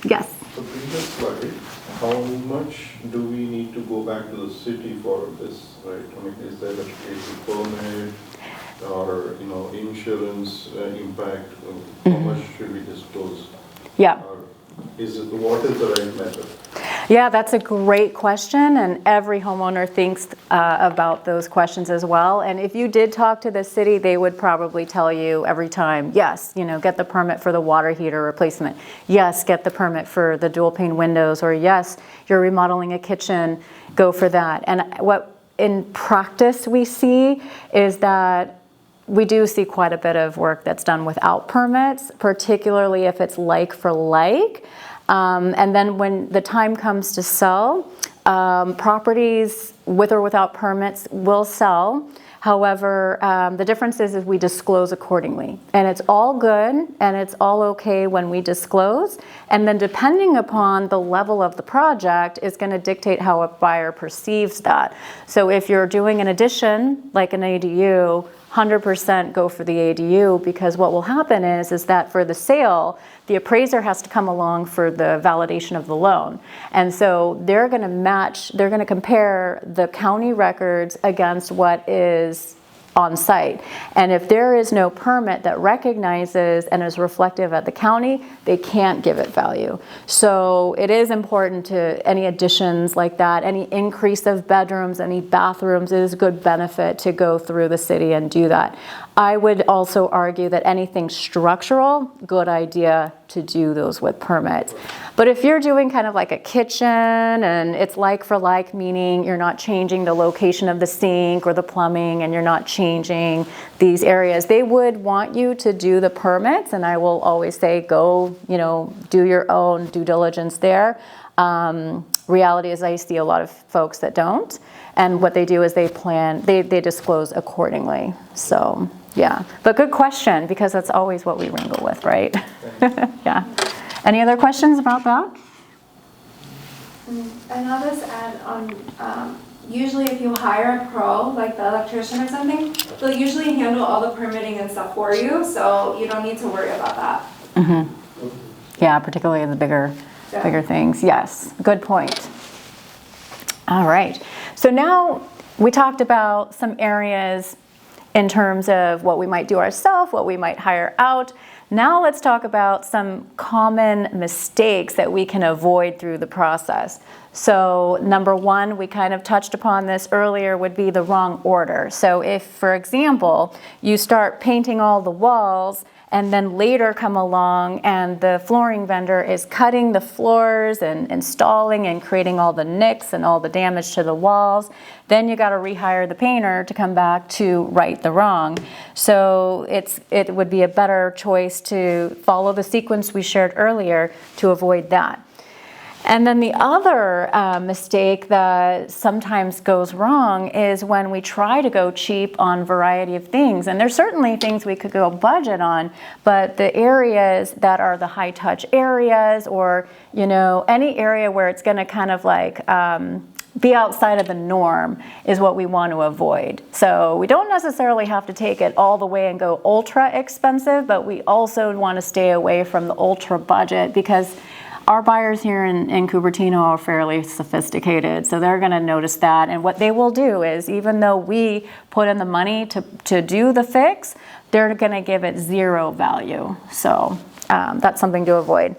yes. The previous slide, how much do we need to go back to the city for this, right? I mean, is there a basic permit or, insurance impact? How much should we disclose? Yeah. Or what is the right method? Yeah, that's a great question, and every homeowner thinks about those questions as well. And if you did talk to the city, they would probably tell you every time, yes, get the permit for the water heater replacement. Yes, get the permit for the dual pane windows, or yes, you're remodeling a kitchen, go for that. And what in practice we see is that we do see quite a bit of work that's done without permits, particularly if it's like for like. And then when the time comes to sell, properties with or without permits will sell. However, the difference is we disclose accordingly. And it's all good and it's all okay when we disclose. And then depending upon the level of the project is going to dictate how a buyer perceives that. So if you're doing an addition, like an ADU, 100% go for the ADU, because what will happen is that for the sale, the appraiser has to come along for the validation of the loan. And so they're going to compare the county records against what is on site. And if there is no permit that recognizes and is reflective at the county, they can't give it value. So it is important to any additions like that, any increase of bedrooms, any bathrooms, it is a good benefit to go through the city and do that. I would also argue that anything structural, good idea to do those with permits. But if you're doing kind of like a kitchen and it's like for like, meaning you're not changing the location of the sink or the plumbing and you're not changing these areas, they would want you to do the permits, and I will always say go, do your own due diligence there. Reality is I see a lot of folks that don't, and what they do is they disclose accordingly. So yeah, but good question, because that's always what we wrangle with, right? Yeah. Any other questions about that? And I'll just add on, usually if you hire a pro, like the electrician or something, they'll usually handle all the permitting and stuff for you, so you don't need to worry about that. Mm-hmm. Yeah, particularly the bigger things. Yes, good point. All right. So now we talked about some areas in terms of what we might do ourselves, what we might hire out. Now let's talk about some common mistakes that we can avoid through the process. So number one, we kind of touched upon this earlier, would be the wrong order. So if, for example, you start painting all the walls and then later come along and the flooring vendor is cutting the floors and installing and creating all the nicks and all the damage to the walls, then you got to rehire the painter to come back to right the wrong. So it would be a better choice to follow the sequence we shared earlier to avoid that. And then the other mistake that sometimes goes wrong is when we try to go cheap on a variety of things. And there's certainly things we could go budget on, but the areas that are the high touch areas, or any area where it's going to kind of like be outside of the norm, is what we want to avoid. So we don't necessarily have to take it all the way and go ultra expensive, but we also want to stay away from the ultra budget, because our buyers here in Cupertino are fairly sophisticated, so they're going to notice that. And what they will do is, even though we put in the money to do the fix, they're going to give it zero value. So that's something to avoid.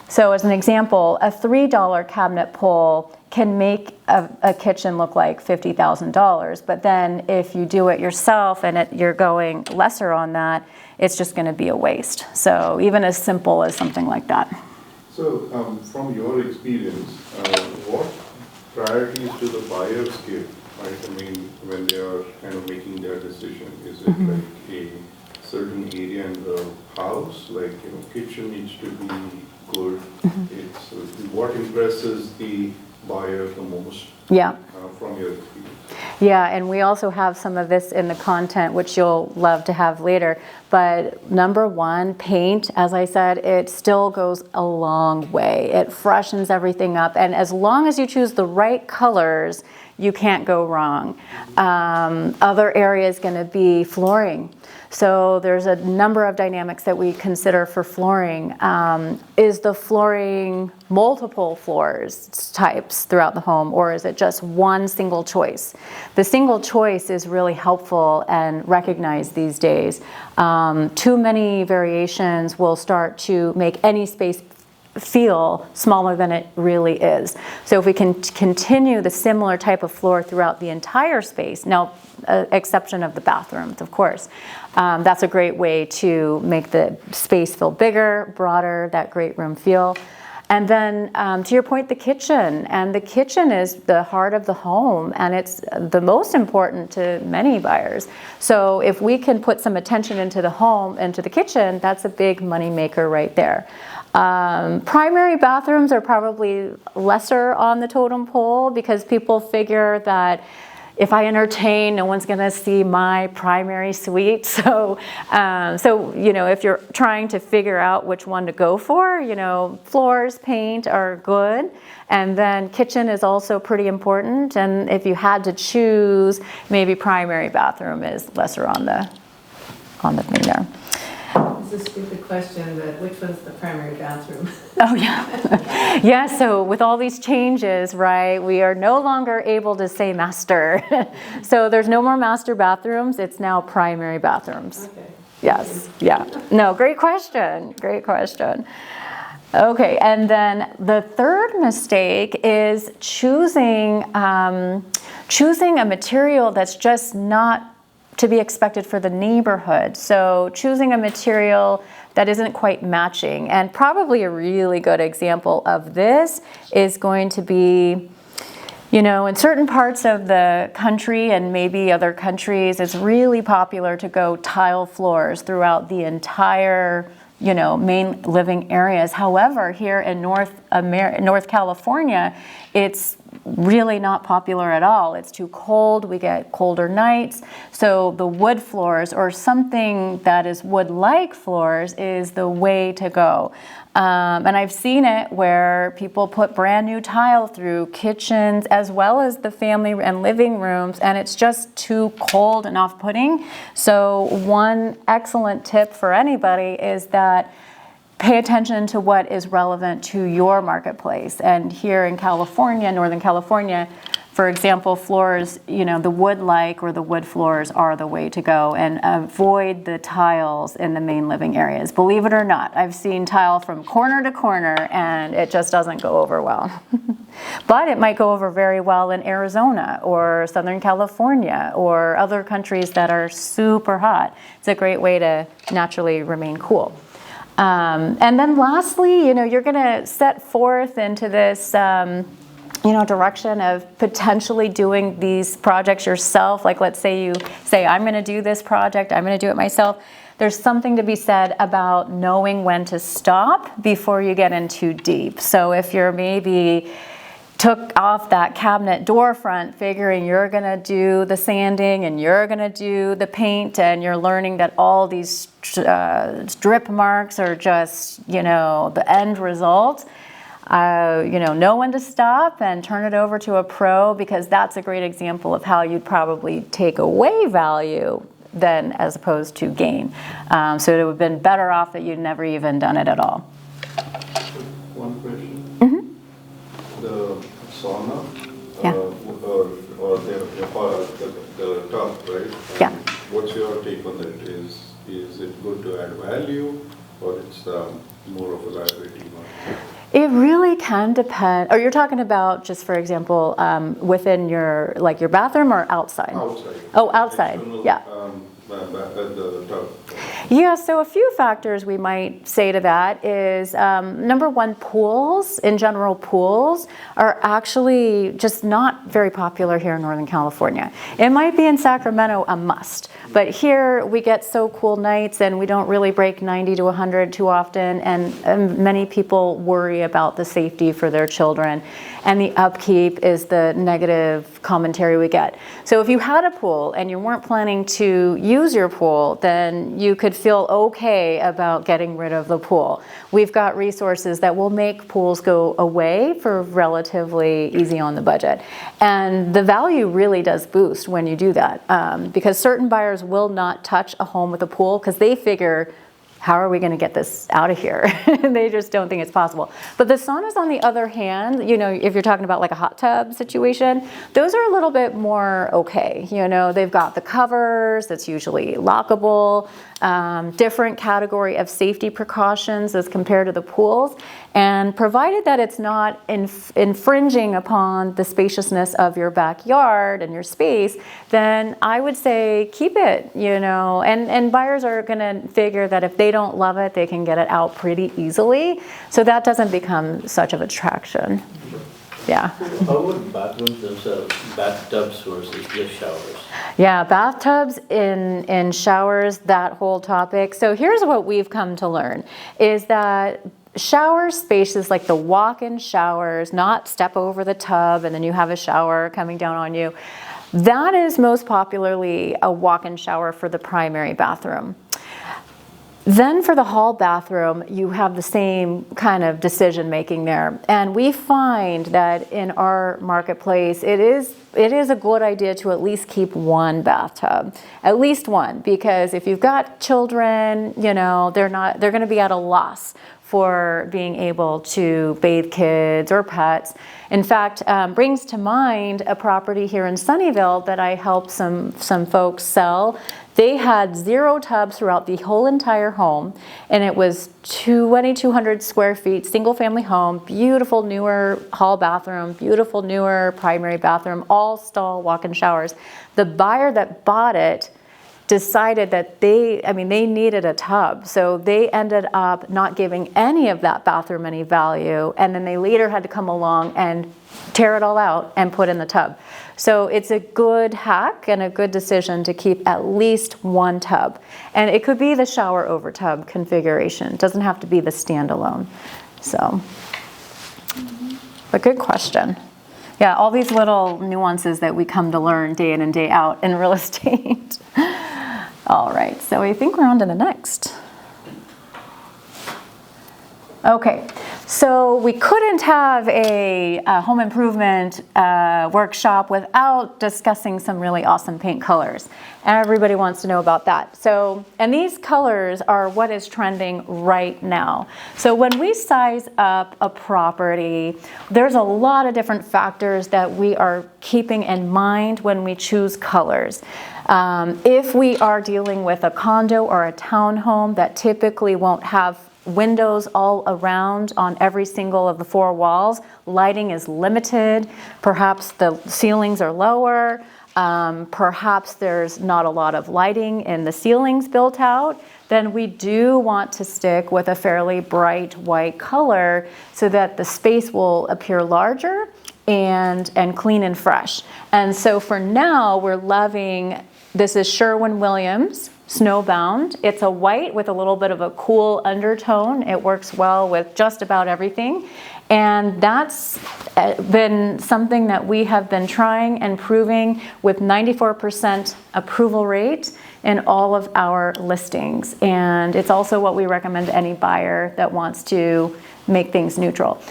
So as an example, a $3 cabinet pull can make a kitchen look like $50,000. But then if you do it yourself and you're going lesser on that, it's just going to be a waste. So even as simple as something like that. So from your experience, what priorities do the buyers give? Right? I mean, when they are kind of making their decision, is it like a certain area in the house, like kitchen needs to be good? It's what impresses the buyer the most? Yeah. From your experience. Yeah, and we also have some of this in the content, which you'll love to have later. But number one, paint, as I said, it still goes a long way. It freshens everything up. And as long as you choose the right colors, you can't go wrong. Other area is going to be flooring. So there's a number of dynamics that we consider for flooring. Is the flooring multiple floors types throughout the home, or is it just one single choice? The single choice is really helpful and recognized these days. Too many variations will start to make any space feel smaller than it really is. So if we can continue the similar type of floor throughout the entire space, now exception of the bathrooms, of course, that's a great way to make the space feel bigger, broader, that great room feel. And then to your point, the kitchen. And the kitchen is the heart of the home, and it's the most important to many buyers. So if we can put some attention into the home, into the kitchen, that's a big money maker right there. Primary bathrooms are probably lesser on the totem pole because people figure that if I entertain, no one's going to see my primary suite. So if you're trying to figure out which one to go for, floors, paint are good, and then kitchen is also pretty important. And if you had to choose, maybe primary bathroom is lesser on the thing there. It's a stupid question, but which one's the primary bathroom? Oh, yeah. Yeah, so with all these changes, right, we are no longer able to say master. So there's no more master bathrooms. It's now primary bathrooms. Okay. Yes, yeah. No, great question. Great question. Okay, and then the third mistake is choosing a material that's just not to be expected for the neighborhood. So choosing a material that isn't quite matching. And probably a really good example of this is going to be, in certain parts of the country and maybe other countries, it's really popular to go tile floors throughout the entire main living areas. However, here in North California, it's really not popular at all. It's too cold. We get colder nights. So the wood floors or something that is wood-like floors is the way to go. And I've seen it where people put brand new tile through kitchens as well as the family and living rooms, and it's just too cold and off-putting. So one excellent tip for anybody is that pay attention to what is relevant to your marketplace. And here in California, Northern California, for example, floors, the wood-like or the wood floors are the way to go, and avoid the tiles in the main living areas. Believe it or not, I've seen tile from corner to corner and it just doesn't go over well. But it might go over very well in Arizona or Southern California or other countries that are super hot. It's a great way to naturally remain cool. And then lastly, you're going to set forth into this direction of potentially doing these projects yourself. Like, let's say you say, I'm going to do this project, I'm going to do it myself. There's something to be said about knowing when to stop before you get in too deep. So if you're maybe took off that cabinet door front figuring you're going to do the sanding and you're going to do the paint, and you're learning that all these strip marks are just, the end result, know when to stop and turn it over to a pro, because that's a great example of how you'd probably take away value than as opposed to gain. So it would have been better off that you'd never even done it at all. One the sauna, Yeah. or the tub, right? Yeah. What's your take on that? Is it good to add value, or it's more of a liability? It really can depend. Or you're talking about just, for example, within your bathroom or outside? Outside. Oh, outside. External, Yeah. The tub. Yeah, so a few factors we might say to that is, number one, pools, in general, pools are actually just not very popular here in Northern California. It might be in Sacramento a must, but here we get so cool nights and we don't really break 90 to 100 too often, and many people worry about the safety for their children, and the upkeep is the negative commentary we get. So if you had a pool and you weren't planning to use your pool, then you could feel okay about getting rid of the pool. We've got resources that will make pools go away for relatively easy on the budget. And the value really does boost when you do that, because certain buyers will not touch a home with a pool because they figure, how are we going to get this out of here? They just don't think it's possible. But the saunas, on the other hand, you know, if you're talking about like a hot tub situation, those are a little bit more okay. You know, they've got the covers, that's usually lockable, different category of safety precautions as compared to the pools. And provided that it's not infringing upon the spaciousness of your backyard and your space, then I would say keep it, you know, and buyers are gonna figure that if they don't love it, they can get it out pretty easily. So that doesn't become such of an attraction. Yeah. How about bathrooms themselves, bathtubs versus just showers? Yeah, bathtubs in showers, that whole topic. So here's what we've come to learn, is that shower spaces, like the walk-in showers, not step over the tub and then you have a shower coming down on you, that is most popularly a walk-in shower for the primary bathroom. Then for the hall bathroom, you have the same kind of decision making there. And we find that in our marketplace, it is a good idea to at least keep one bathtub, at least one, because if you've got children, you know, they're going to be at a loss for being able to bathe kids or pets. In fact, brings to mind a property here in Sunnyvale that I helped some folks sell. They had 0 tubs throughout the whole entire home, and it was 2,200 square feet, single family home, beautiful newer hall bathroom, beautiful newer primary bathroom, all stall walk-in showers. The buyer that bought it decided that they needed a tub. So they ended up not giving any of that bathroom any value. And then they later had to come along and tear it all out and put in the tub. So it's a good hack and a good decision to keep at least one tub. And it could be the shower over tub configuration. It doesn't have to be the standalone. So, but good question. Yeah, all these little nuances that we come to learn day in and day out in real estate. All right, so I think we're on to the next. Okay, so we couldn't have a home improvement workshop without discussing some really awesome paint colors. Everybody wants to know about that. So, and these colors are what is trending right now. So when we size up a property, there's a lot of different factors that we are keeping in mind when we choose colors. If we are dealing with a condo or a townhome that typically won't have windows all around on every single of the 4 walls, lighting is limited, perhaps the ceilings are lower, perhaps there's not a lot of lighting in the ceilings built out, then we do want to stick with a fairly bright white color so that the space will appear larger and clean and fresh. And so for now, we're loving, this is Sherwin-Williams Snowbound. It's a white with a little bit of a cool undertone. It works well with just about everything. And that's been something that we have been trying and proving with 94% approval rate in all of our listings. And it's also what we recommend to any buyer that wants to make things neutral.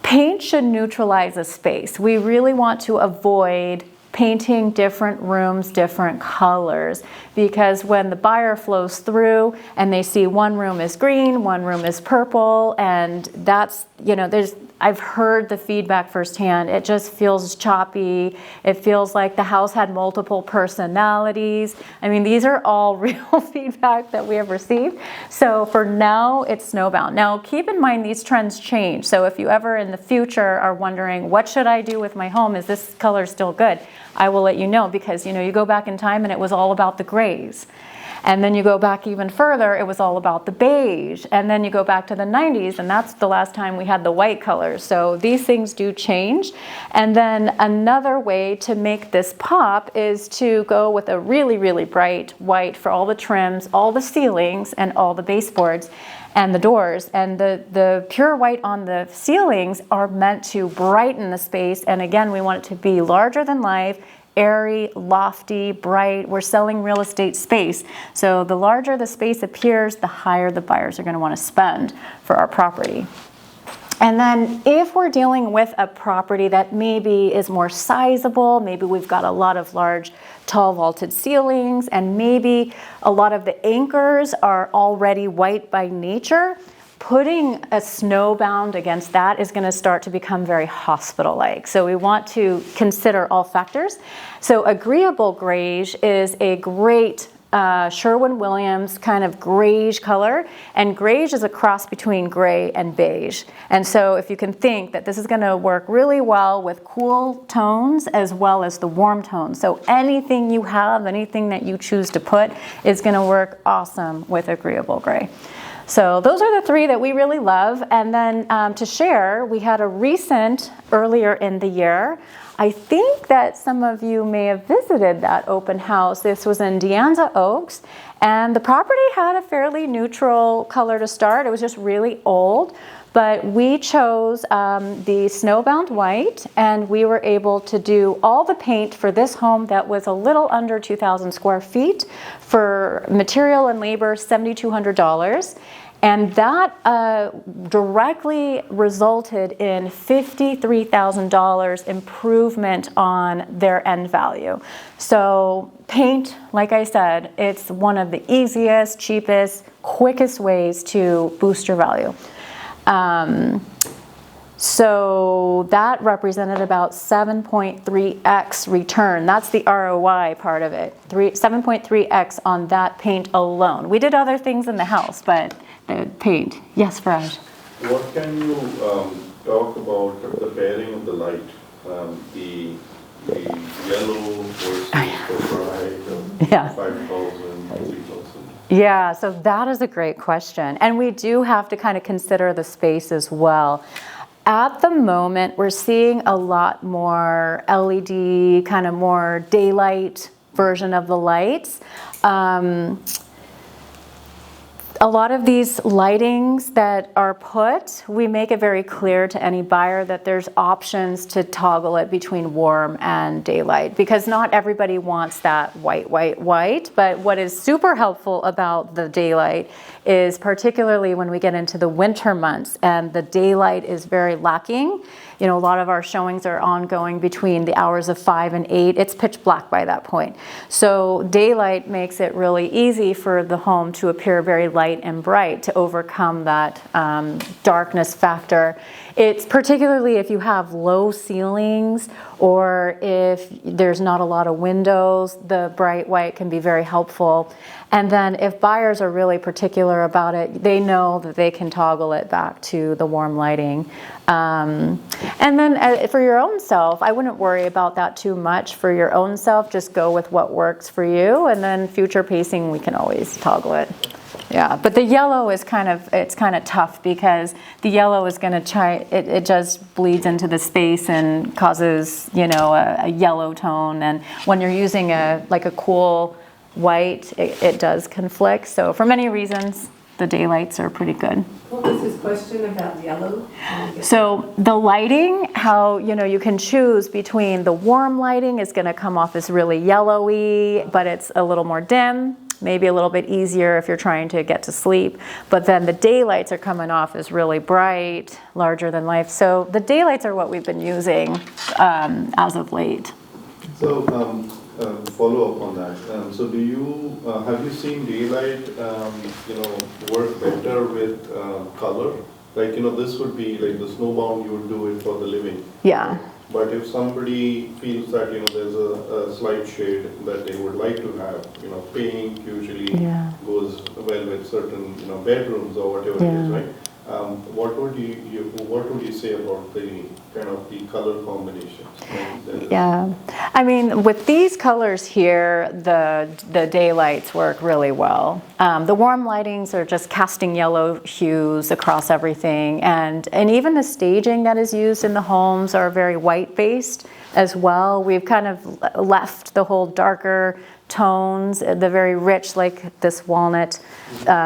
Paint should neutralize a space. We really want to avoid painting different rooms, different colors, because when the buyer flows through and they see one room is green, one room is purple, and that's, you know, I've heard the feedback firsthand. It just feels choppy. It feels like the house had multiple personalities. I mean, these are all real feedback that we have received. So for now, it's snowbound. Now, keep in mind these trends change. So if you ever in the future are wondering, what should I do with my home? Is this color still good? I will let you know, because you go back in time and it was all about the grays. And then you go back even further, it was all about the beige. And then you go back to the 90s, and that's the last time we had the white colors. So these things do change. And then another way to make this pop is to go with a really, really bright white for all the trims, all the ceilings, and all the baseboards and the doors. And the pure white on the ceilings are meant to brighten the space. And again, we want it to be larger than life, airy, lofty, bright. We're selling real estate space. So the larger the space appears, the higher the buyers are going to want to spend for our property. And then if we're dealing with a property that maybe is more sizable, maybe we've got a lot of large, tall vaulted ceilings, and maybe a lot of the anchors are already white by nature, putting a snowbound against that is going to start to become very hospital-like. So we want to consider all factors. So agreeable grayish is a great Sherwin-Williams kind of grayish color, and grayish is a cross between gray and beige. And so if you can think that this is going to work really well with cool tones as well as the warm tones. So anything you have, anything that you choose to put is going to work awesome with agreeable gray. So those are the three that we really love. And then to share, we had a recent, earlier in the year, I think that some of you may have visited that open house. This was in De Anza Oaks, and the property had a fairly neutral color to start. It was just really old, but we chose the snowbound white, and we were able to do all the paint for this home that was a little under 2,000 square feet for material and labor, $7,200. And that directly resulted in $53,000 improvement on their end value. So paint, like I said, it's one of the easiest, cheapest, quickest ways to boost your value. So that represented about 7.3x return. That's the ROI part of it. 7.3x on that paint alone. We did other things in the house, but paint. Yes, Faraj. What can you talk about the pairing of the light? The yellow versus the bright, Yeah. 5,000, 3,000. Yeah, so that is a great question. And we do have to kind of consider the space as well. At the moment, we're seeing a lot more LED, kind of more daylight version of the lights. A lot of these lightings that are put, we make it very clear to any buyer that there's options to toggle it between warm and daylight, because not everybody wants that white, white, white. But what is super helpful about the daylight is, particularly when we get into the winter months and the daylight is very lacking. You know, a lot of our showings are ongoing between the hours of 5 and 8. It's pitch black by that point. So daylight makes it really easy for the home to appear very light and bright to overcome that darkness factor. It's particularly if you have low ceilings or if there's not a lot of windows, the bright white can be very helpful. And then if buyers are really particular about it, they know that they can toggle it back to the warm lighting. And then for your own self, I wouldn't worry about that too much. For your own self, just go with what works for you. And then future pacing, we can always toggle it. Yeah, but the yellow is kind of tough, because the yellow is going to it just bleeds into the space and causes, you know, a yellow tone. And when you're using a cool white, it does conflict. So for many reasons, the daylights are pretty good. What was his question about yellow? So the lighting, how, you know, you can choose between the warm lighting is going to come off as really yellowy, but it's a little more dim. Maybe a little bit easier if you're trying to get to sleep. But then the daylights are coming off as really bright, larger than life. So the daylights are what we've been using as of late. So follow up on that. So do you have you seen daylight work better with color like, this would be like the snowbound, you would do it for the living. Yeah. But if somebody feels that, there's a slight shade that they would like to have, pink usually Yeah. goes well with certain, bedrooms or whatever it is, Yeah. right? What would you say about the kind of the color combinations? Yeah, I mean, with these colors here, the daylights work really well. The warm lightings are just casting yellow hues across everything, and even the staging that is used in the homes are very white-based as well. We've kind of left the whole darker tones, the very rich, like this walnut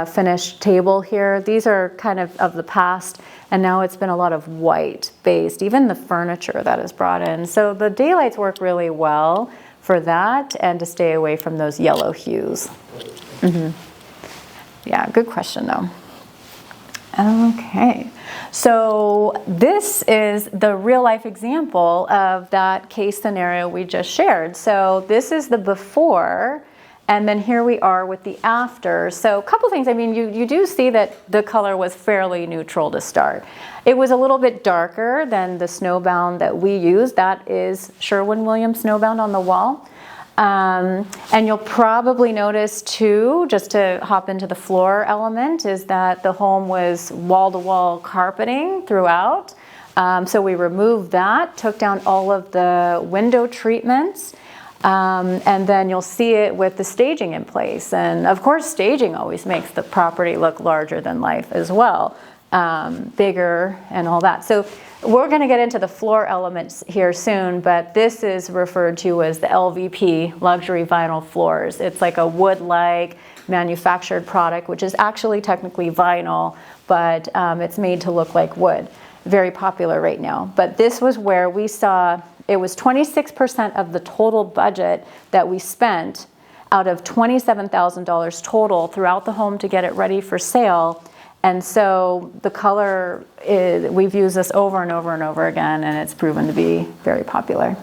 finished table here. These are kind of the past, and now it's been a lot of white based, even the furniture that is brought in. So the daylights work really well for that, and to stay away from those yellow hues. Yeah, good question though. Okay, so this is the real life example of that case scenario we just shared. So this is the before, and then here we are with the after. So a couple things, I mean, you do see that the color was fairly neutral to start. It was a little bit darker than the snowbound that we used. That is Sherwin-Williams snowbound on the wall. And you'll probably notice too, just to hop into the floor element, is that the home was wall-to-wall carpeting throughout. So we removed that, took down all of the window treatments, and then you'll see it with the staging in place. And of course, staging always makes the property look larger than life as well, bigger and all that. So we're going to get into the floor elements here soon, but this is referred to as the LVP, luxury vinyl floors. It's like a wood-like manufactured product, which is actually technically vinyl, but it's made to look like wood. Very popular right now. But this was where we saw it was 26% of the total budget that we spent out of $27,000 total throughout the home to get it ready for sale. And so the color, we've used this over and over and over again, and it's proven to be very popular.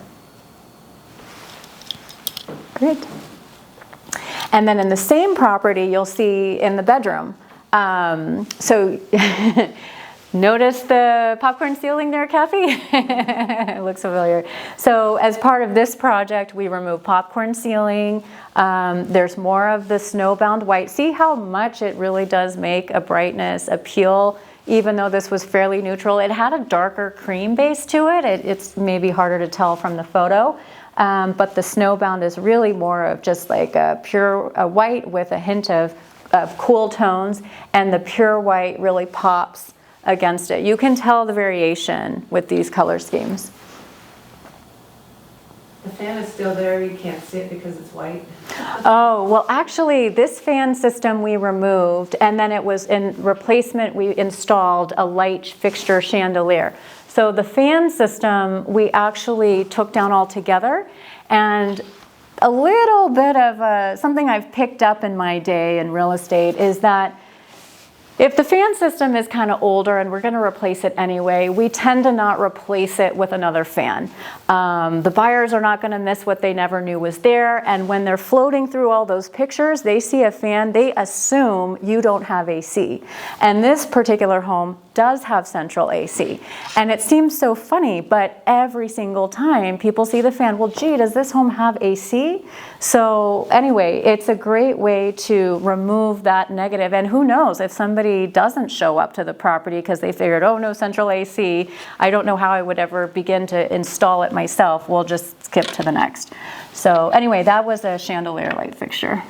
Great. And then in the same property, you'll see in the bedroom. So notice the popcorn ceiling there, Kathy? It looks familiar. So as part of this project, we removed popcorn ceiling. There's more of the snowbound white. See how much it really does make a brightness appeal, even though this was fairly neutral. It had a darker cream base to it. It's maybe harder to tell from the photo. But the snowbound is really more of just like a pure white with a hint of cool tones, and the pure white really pops against it. You can tell the variation with these color schemes. The fan is still there, you can't see it because it's white. Oh, well actually this fan system we removed, and then it was in replacement we installed a light fixture chandelier. So the fan system we actually took down altogether, and a little bit of something I've picked up in my day in real estate is that if the fan system is kind of older and we're going to replace it anyway, we tend to not replace it with another fan. The buyers are not going to miss what they never knew was there, and when they're floating through all those pictures, they see a fan, they assume you don't have AC. And this particular home does have central AC. And it seems so funny, but every single time people see the fan, well, gee, does this home have AC? So anyway, it's a great way to remove that negative. And who knows, if somebody doesn't show up to the property because they figured, oh, no central AC, I don't know how I would ever begin to install it myself, we'll just skip to the next. So anyway, that was a chandelier light fixture.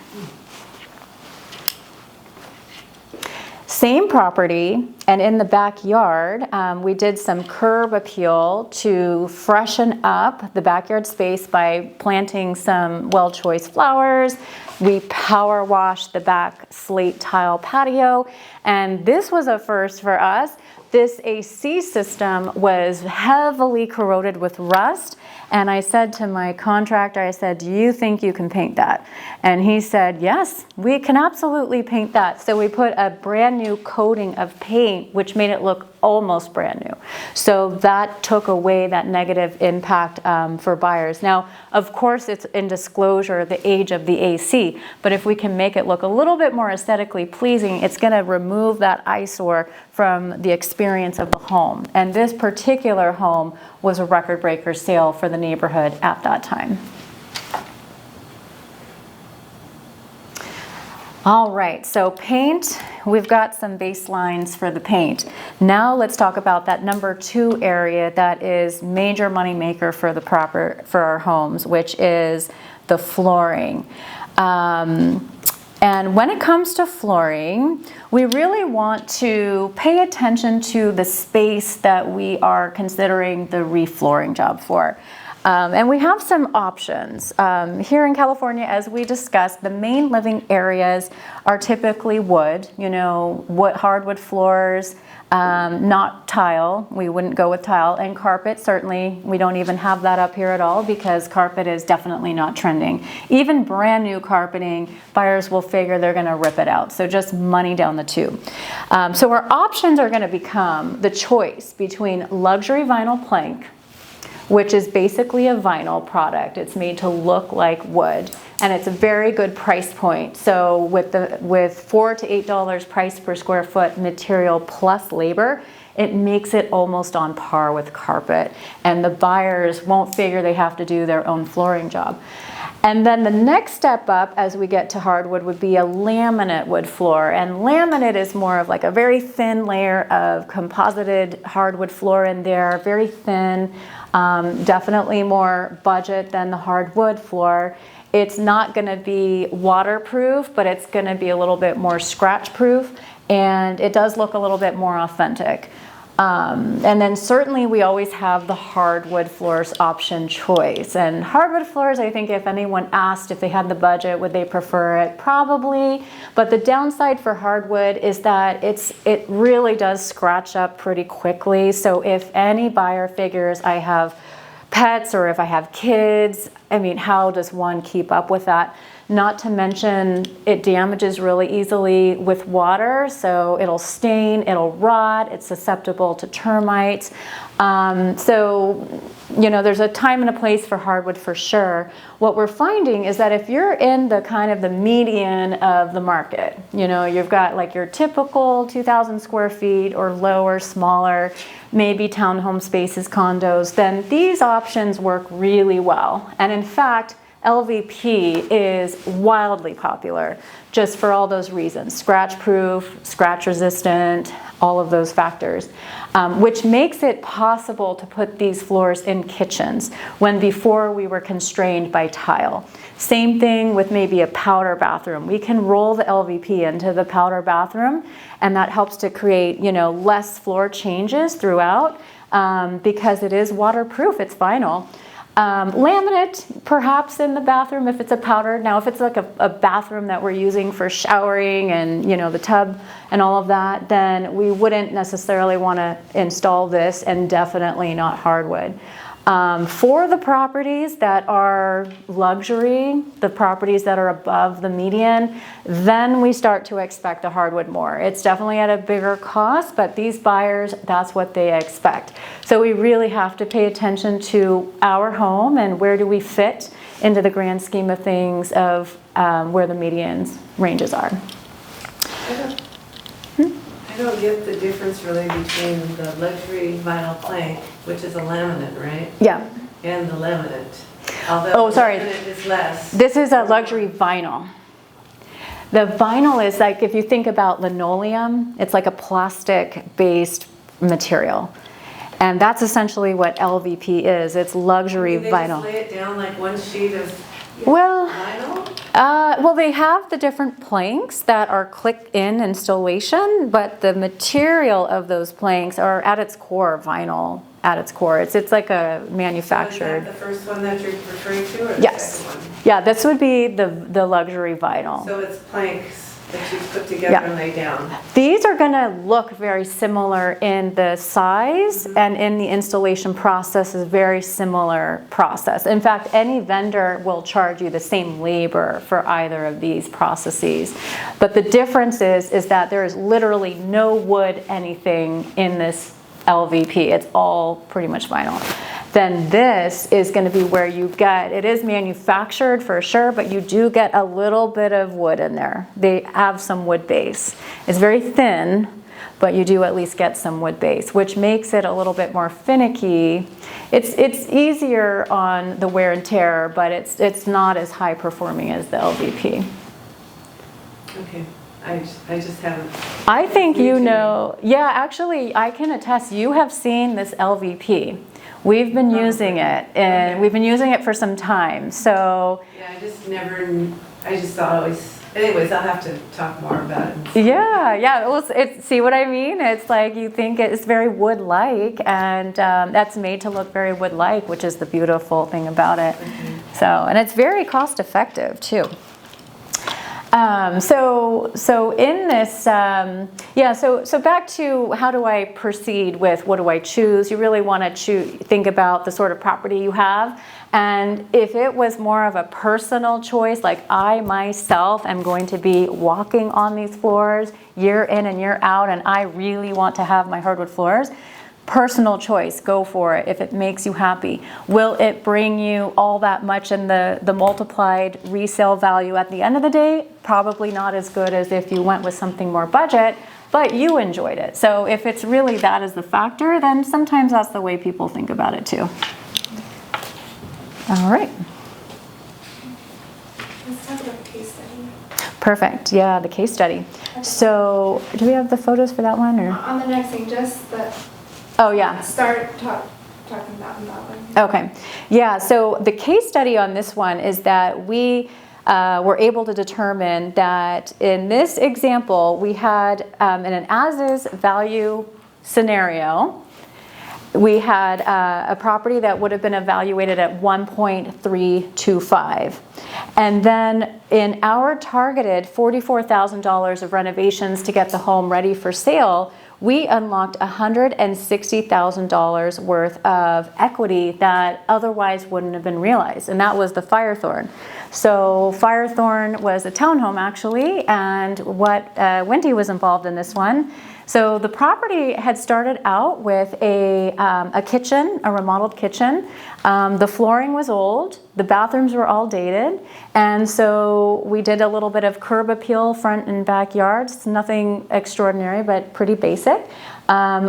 Same property, and in the backyard, we did some curb appeal to freshen up the backyard space by planting some well-choice flowers. We power washed the back slate tile patio, and this was a first for us. This AC system was heavily corroded with rust, and I said to my contractor, I said, do you think you can paint that? And he said, yes, we can absolutely paint that. So we put a brand new coating of paint paint, which made it look almost brand new. So that took away that negative impact for buyers. Now, of course, it's in disclosure the age of the AC, but if we can make it look a little bit more aesthetically pleasing, it's going to remove that eyesore from the experience of the home. And this particular home was a record-breaker sale for the neighborhood at that time. All right, so paint, we've got some baselines for the paint. Now let's talk about that number 2 area that is major money maker for for our homes, which is the flooring. And when it comes to flooring, we really want to pay attention to the space that we are considering the reflooring job for. And we have some options. Here in California, as we discussed, the main living areas are typically wood, hardwood floors, not tile. We wouldn't go with tile. And carpet, certainly, we don't even have that up here at all because carpet is definitely not trending. Even brand new carpeting, buyers will figure they're going to rip it out. So just money down the tube. So our options are going to become the choice between luxury vinyl plank, which is basically a vinyl product. It's made to look like wood, and it's a very good price point. So with $4 to $8 price per square foot material plus labor, it makes it almost on par with carpet, and the buyers won't figure they have to do their own flooring job. And then the next step up as we get to hardwood would be a laminate wood floor. And laminate is more of like a very thin layer of composited hardwood floor in there, very thin, definitely more budget than the hardwood floor. It's not going to be waterproof, but it's going to be a little bit more scratch proof, and it does look a little bit more authentic. And then certainly we always have the hardwood floors option choice. And hardwood floors, I think if anyone asked if they had the budget, would they prefer it? Probably. But the downside for hardwood is that it really does scratch up pretty quickly. So if any buyer figures I have pets or if I have kids, I mean, how does one keep up with that? Not to mention it damages really easily with water, so it'll stain, it'll rot, it's susceptible to termites. So, there's a time and a place for hardwood for sure. What we're finding is that if you're in the kind of the median of the market, you've got like your typical 2,000 square feet or lower, smaller, maybe townhome spaces, condos, then these options work really well. And in fact, LVP is wildly popular just for all those reasons. Scratch proof, scratch resistant, all of those factors, which makes it possible to put these floors in kitchens when before we were constrained by tile. Same thing with maybe a powder bathroom. We can roll the LVP into the powder bathroom, and that helps to create, less floor changes throughout because it is waterproof, it's vinyl. Laminate, perhaps in the bathroom if it's a powder. Now, if it's like a bathroom that we're using for showering and, the tub and all of that, then we wouldn't necessarily want to install this, and definitely not hardwood. For the properties that are luxury, the properties that are above the median, then we start to expect the hardwood more. It's definitely at a bigger cost, but these buyers, that's what they expect. So we really have to pay attention to our home and where do we fit into the grand scheme of things of where the median's ranges are. I don't get the difference really between the luxury vinyl plank, which is a laminate, right? Yeah. And the laminate. Although sorry. The laminate is less. This is a luxury vinyl. The vinyl is like, if you think about linoleum, it's like a plastic-based material. And that's essentially what LVP is. It's luxury vinyl. They just lay it down like one sheet of vinyl? Well, they have the different planks that are click-in installation, but the material of those planks are at its core vinyl. At its core, it's like a manufactured. So is that the first one that you're referring to, or the yes. second one? Yeah, this would be the luxury vinyl. So it's planks. that you put together Yeah. and lay down. These are going to look very similar in the size, and in the installation process is very similar process. In fact, any vendor will charge you the same labor for either of these processes. But the difference is that there is literally no wood anything in this LVP. It's all pretty much vinyl. Then this is going to be where you get, it is manufactured for sure, but you do get a little bit of wood in there. They have some wood base. It's very thin, but you do at least get some wood base, which makes it a little bit more finicky. It's easier on the wear and tear, but it's not as high performing as the LVP. Okay, I just haven't. I think you know, yeah, actually I can attest, you have seen this LVP. We've been using it, and we've been using it for some time, so. Yeah, I just thought always, anyways, I'll have to talk more about it. Yeah, well, see what I mean? It's like you think it's very wood-like, and that's made to look very wood-like, which is the beautiful thing about it. So, and it's very cost-effective too. So in this, so back to how do I proceed with what do I choose? You really want to think about the sort of property you have. And if it was more of a personal choice, like I myself am going to be walking on these floors year in and year out, and I really want to have my hardwood floors, personal choice, go for it if it makes you happy. Will it bring you all that much in the multiplied resale value at the end of the day? Probably not as good as if you went with something more budget, but you enjoyed it. So if it's really that as the factor, then sometimes that's the way people think about it too. All right. Let's talk about the case study. Perfect. Yeah, the case study. So do we have the photos for that one? Or? On the next thing, just the Oh, yeah. start talking about that one. Okay. Yeah, so the case study on this one is that we were able to determine that in this example, we had in an as-is value scenario, we had a property that would have been evaluated at 1.325. And then in our targeted $44,000 of renovations to get the home ready for sale, we unlocked $160,000 worth of equity that otherwise wouldn't have been realized, and that was the Firethorn. So Firethorn was a townhome actually, and Wendy was involved in this one. So the property had started out with a kitchen, a remodeled kitchen. The flooring was old, the bathrooms were all dated, and so we did a little bit of curb appeal front and backyards, nothing extraordinary, but pretty basic.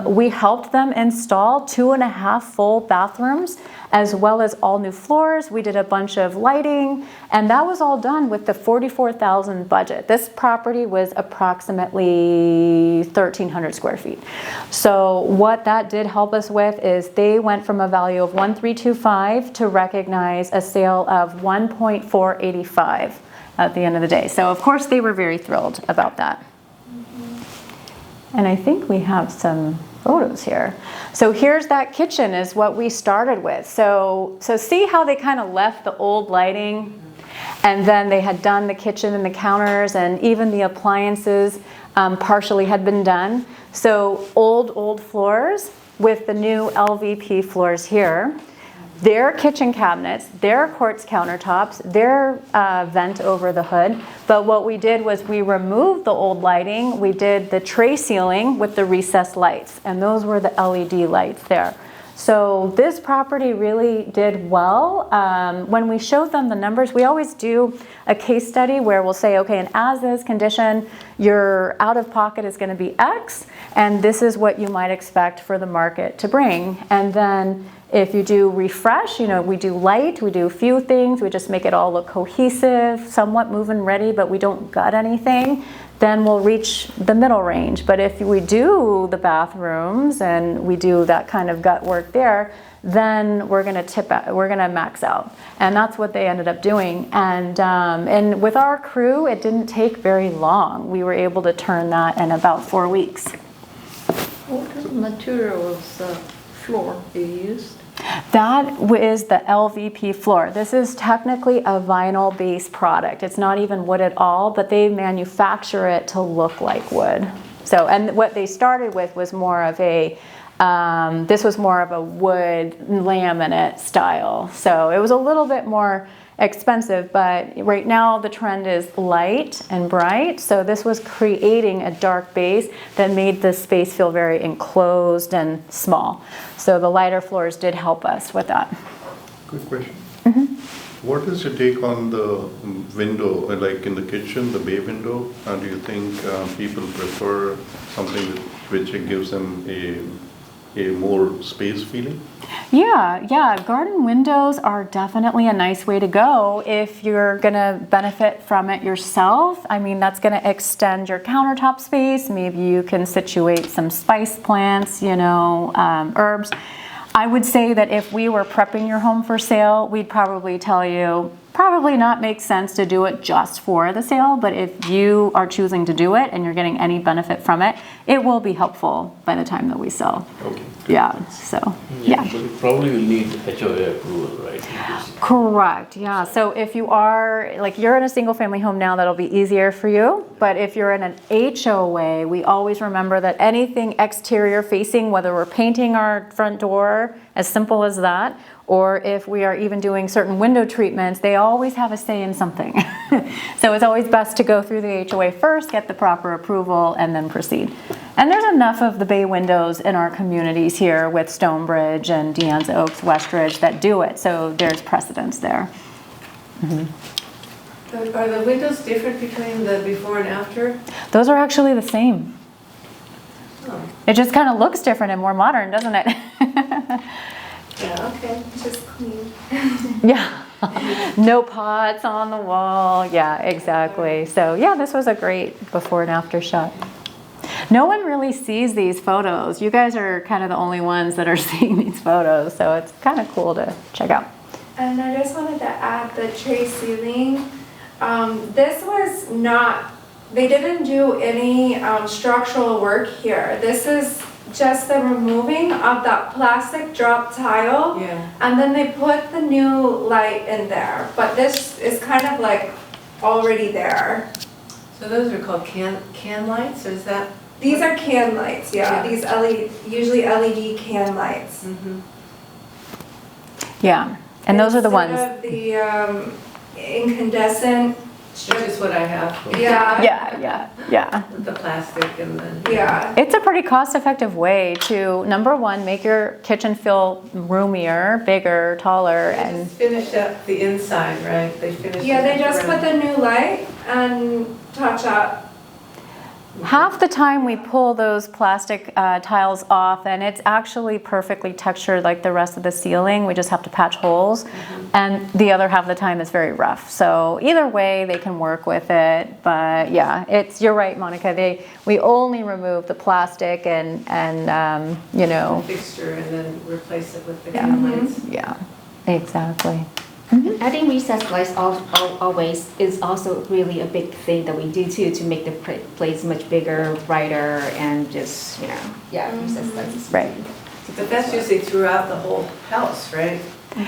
We helped them install 2.5 full bathrooms, as well as all new floors. We did a bunch of lighting, and that was all done with the $44,000 budget. This property was approximately 1,300 square feet. So what that did help us with is they went from a value of 1,325 to recognize a sale of 1.485 at the end of the day. So of course they were very thrilled about that. And I think we have some photos here. So here's that kitchen is what we started with. So see how they kind of left the old lighting, and then they had done the kitchen and the counters, and even the appliances partially had been done. So old floors with the new LVP floors here. Their kitchen cabinets, their quartz countertops, their vent over the hood. But what we did was we removed the old lighting. We did the tray ceiling with the recessed lights, and those were the LED lights there. So this property really did well. When we showed them the numbers, we always do a case study where we'll say, okay, in as-is condition, your out-of-pocket is going to be X, and this is what you might expect for the market to bring. And then if you do refresh, we do light, we do a few things, we just make it all look cohesive, somewhat move-in ready, but we don't gut anything, then we'll reach the middle range. But if we do the bathrooms and we do that kind of gut work there, then we're going to max out. And that's what they ended up doing. And with our crew, it didn't take very long. We were able to turn that in about 4 weeks. What material was the floor you used? That is the LVP floor. This is technically a vinyl-based product. It's not even wood at all, but they manufacture it to look like wood. So, and what they started with was more of a, this was more of a wood laminate style. So it was a little bit more expensive, but right now the trend is light and bright. So this was creating a dark base that made the space feel very enclosed and small. So the lighter floors did help us with that. Quick question. What is your take on the window, like in the kitchen, the bay window? Do you think people prefer something which gives them a more space feeling? Yeah, garden windows are definitely a nice way to go if you're gonna benefit from it yourself. I mean, that's gonna extend your countertop space. Maybe you can situate some spice plants, you know, herbs. I would say that if we were prepping your home for sale, we'd probably tell you, probably not make sense to do it just for the sale, but if you are choosing to do it and you're getting any benefit from it, it will be helpful by the time that we sell. Okay. Yeah, so, yeah. But you probably will need HOA approval, right? Correct, yeah. So if you are, like you're in a single family home now, that'll be easier for you. But if you're in an HOA, we always remember that anything exterior facing, whether we're painting our front door, as simple as that, or if we are even doing certain window treatments, they always have a say in something. So it's always best to go through the HOA first, get the proper approval, and then proceed. And there's enough of the bay windows in our communities here with Stonebridge and Deanza Oaks, Westridge that do it, so there's precedence there. Are the windows different between the before and after? Those are actually the same. Oh, It just kind of looks different and more modern, doesn't it? yeah, okay. Just clean. Yeah. No pots on the wall. Yeah, exactly. So yeah, this was a great before and after shot. No one really sees these photos. You guys are kind of the only ones that are seeing these photos, so it's kind of cool to check out. And I just wanted to add the tray ceiling. This was not, they didn't do any structural work here. This is just the removing of that plastic drop tile. Yeah. And then they put the new light in there. But this is kind of like already there. So those are called can lights, or is that? These are can lights, yeah. Yeah. These LED, usually LED can lights. Mm-hmm. Yeah, and those are the ones. Instead of the incandescent. Which is what I have. Yeah. Yeah. The plastic and the. Yeah. It's a pretty cost-effective way to, number one, make your kitchen feel roomier, bigger, taller, They and just finish up the inside, right? They finish. Yeah, they it just around. put the new light and touch up. half the time we pull those plastic tiles off and it's actually perfectly textured like the rest of the ceiling. We just have to patch holes. And the other half of the time it's very rough. So either way they can work with it. But yeah, you're right, Monica. We only remove the plastic and you know. Fixture and then replace it with the can lights. Yeah, exactly. Adding recessed lights always is also really a big thing that we do too, to make the place much bigger, brighter, and just, you know, yeah, recessed lights is Right. But that's usually throughout the whole house, right?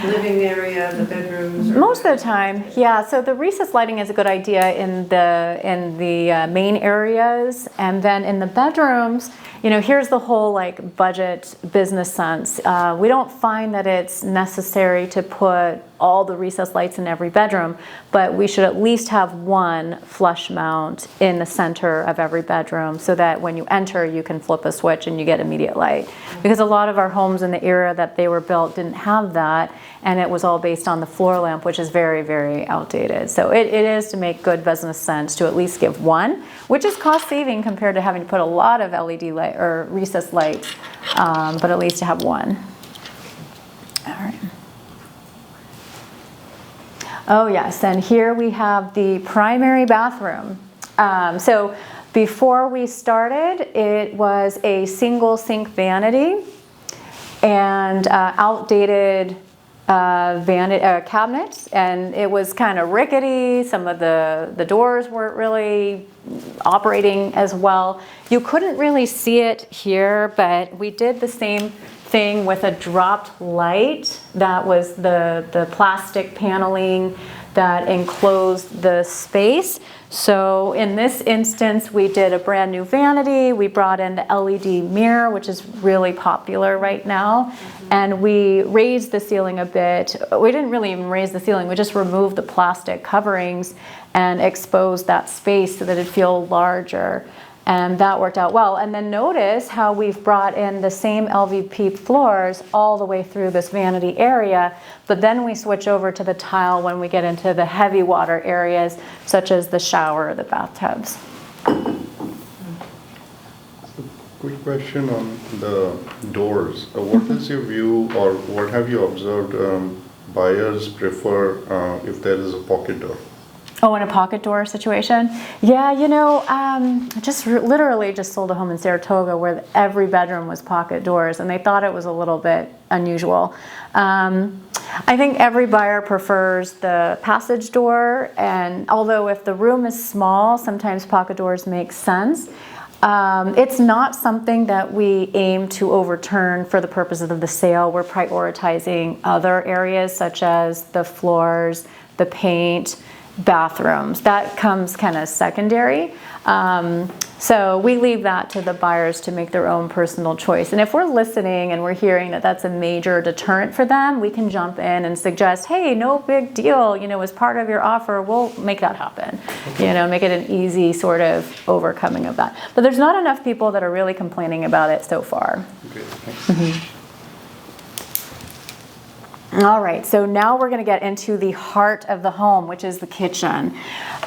Living area, the bedrooms. or- Most of the time, yeah. So the recessed lighting is a good idea in the main areas, and then in the bedrooms, you know, here's the whole like budget business sense. We don't find that it's necessary to put all the recessed lights in every bedroom, but we should at least have one flush mount in the center of every bedroom so that when you enter, you can flip a switch and you get immediate light. Because a lot of our homes in the era that they were built didn't have that, and it was all based on the floor lamp, which is very, very outdated. So it is to make good business sense to at least give one, which is cost saving compared to having to put a lot of LED light or recessed lights, but at least to have one. All right. Oh yes, and here we have the primary bathroom. So before we started, it was a single sink vanity and outdated cabinets, and it was kind of rickety. Some of the doors weren't really operating as well. You couldn't really see it here, but we did the same thing with a dropped light. That was the plastic paneling that enclosed the space. So in this instance, we did a brand new vanity. We brought in the LED mirror, which is really popular right now. And we raised the ceiling a bit. We didn't really even raise the ceiling. We just removed the plastic coverings and exposed that space so that it'd feel larger. And that worked out well. And then notice how we've brought in the same LVP floors all the way through this vanity area, but then we switch over to the tile when we get into the heavy water areas, such as the shower or the bathtubs. Quick question on the doors. What is your view, or what have you observed buyers prefer if there is a pocket door? Oh, in a pocket door situation? Yeah, you know, literally just sold a home in Saratoga where every bedroom was pocket doors, and they thought it was a little bit unusual. I think every buyer prefers the passage door, and although if the room is small, sometimes pocket doors make sense. It's not something that we aim to overturn for the purposes of the sale. We're prioritizing other areas such as the floors, the paint, bathrooms. That comes kind of secondary. So we leave that to the buyers to make their own personal choice. And if we're listening and we're hearing that that's a major deterrent for them, we can jump in and suggest, hey, no big deal, you know, as part of your offer, we'll make that happen. You know, make it an easy sort of overcoming of that. But there's not enough people that are really complaining about it so far. Okay, thanks. All right, so now we're going to get into the heart of the home, which is the kitchen.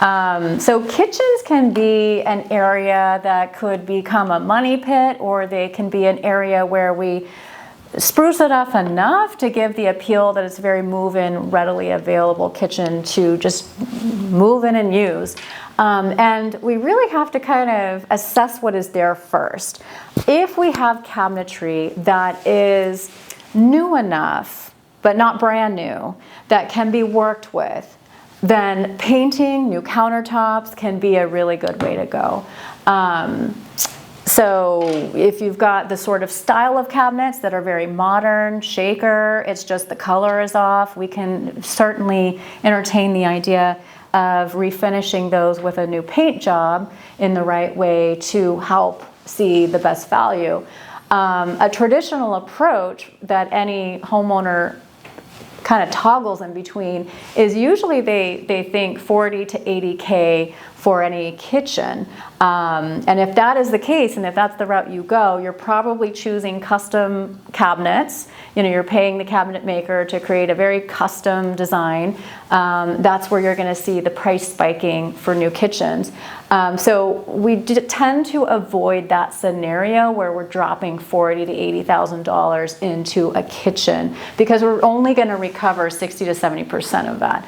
So kitchens can be an area that could become a money pit, or they can be an area where we spruce it up enough to give the appeal that it's a very move-in, readily available kitchen to just move in and use. And we really have to kind of assess what is there first. If we have cabinetry that is new enough, but not brand new, that can be worked with, then painting new countertops can be a really good way to go. So if you've got the sort of style of cabinets that are very modern, shaker, it's just the color is off, we can certainly entertain the idea of refinishing those with a new paint job in the right way to help see the best value. A traditional approach that any homeowner kind of toggles in between is usually they think 40 to 80K for any kitchen. And if that is the case, and if that's the route you go, you're probably choosing custom cabinets. You know, you're paying the cabinet maker to create a very custom design. That's where you're going to see the price spiking for new kitchens. So we tend to avoid that scenario where we're dropping $40,000 to $80,000 into a kitchen, because we're only going to recover 60 to 70% of that.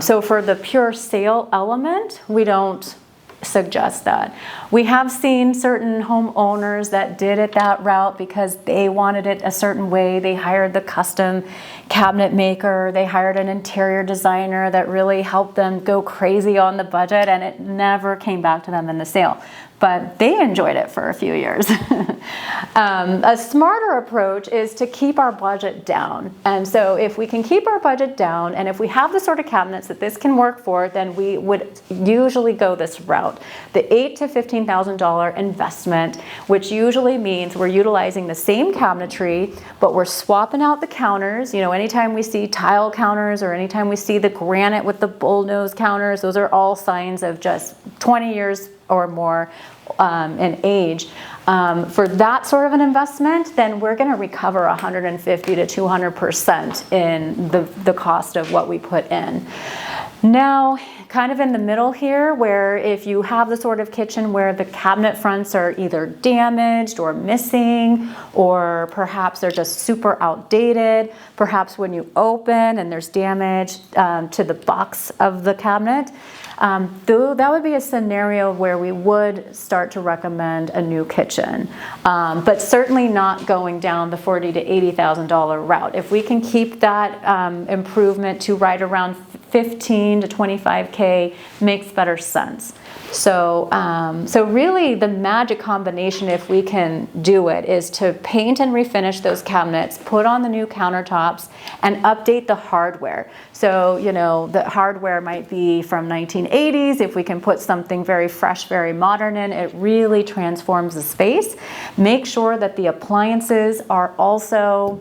So for the pure sale element, we don't suggest that. We have seen certain homeowners that did it that route because they wanted it a certain way. They hired the custom cabinet maker, they hired an interior designer that really helped them go crazy on the budget, and it never came back to them in the sale. But they enjoyed it for a few years. A smarter approach is to keep our budget down. And so if we can keep our budget down, and if we have the sort of cabinets that this can work for, then we would usually go this route. The $8,000 to $15,000 investment, which usually means we're utilizing the same cabinetry, but we're swapping out the counters. You know, anytime we see tile counters or anytime we see the granite with the bullnose counters, those are all signs of just 20 years or more in age. For that sort of an investment, then we're going to recover 150 to 200% in the cost of what we put in. Now, kind of in the middle here, where if you have the sort of kitchen where the cabinet fronts are either damaged or missing, or perhaps they're just super outdated, perhaps when you open and there's damage to the box of the cabinet, though that would be a scenario where we would start to recommend a new kitchen, but certainly not going down the $40,000 to $80,000 route. If we can keep that improvement to right around 15 to 25K makes better sense. So, so really the magic combination, if we can do it, is to paint and refinish those cabinets, put on the new countertops, and update the hardware. So, you know, the hardware might be from 1980s. If we can put something very fresh, very modern in, it really transforms the space. Make sure that the appliances are also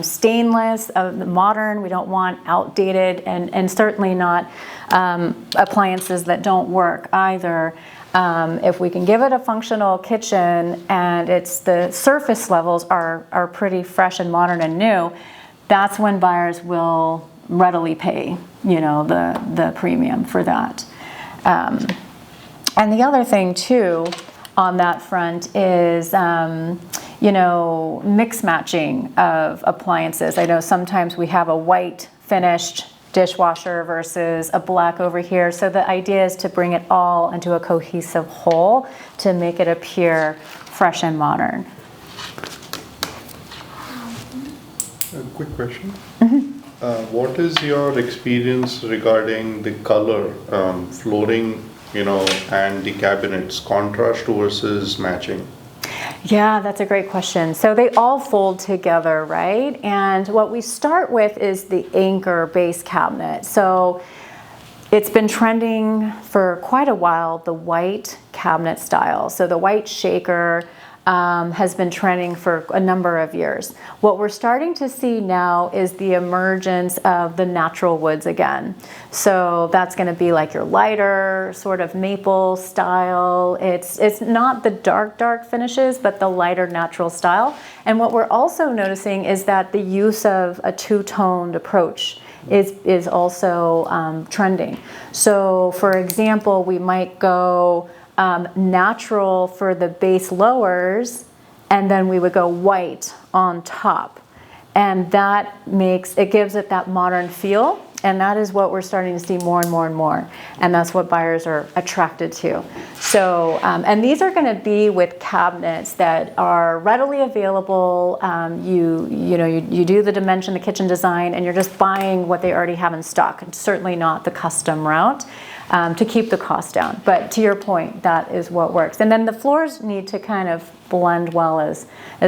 stainless, modern. We don't want outdated, and certainly not appliances that don't work either. If we can give it a functional kitchen and the surface levels are pretty fresh and modern and new, that's when buyers will readily pay, you know, the premium for that. And the other thing too on that front is, you know, mix matching of appliances. I know sometimes we have a white finished dishwasher versus a black over here. So the idea is to bring it all into a cohesive whole to make it appear fresh and modern. A quick question. What is your experience regarding the color, flooring, you know, and the cabinets, contrast versus matching? Yeah, that's a great question. So they all fold together, right? And what we start with is the anchor base cabinet. So it's been trending for quite a while, the white cabinet style. So the white shaker has been trending for a number of years. What we're starting to see now is the emergence of the natural woods again. So that's going to be like your lighter sort of maple style. It's not the dark finishes, but the lighter natural style. And what we're also noticing is that the use of a two-toned approach is also trending. So for example, we might go natural for the base lowers, and then we would go white on top. And that gives it that modern feel. And that is what we're starting to see more and more and more. And that's what buyers are attracted to. So, and these are going to be with cabinets that are readily available. You do the dimension, the kitchen design, and you're just buying what they already have in stock. It's certainly not the custom route. To keep the cost down. But to your point, that is what works. And then the floors need to kind of blend well as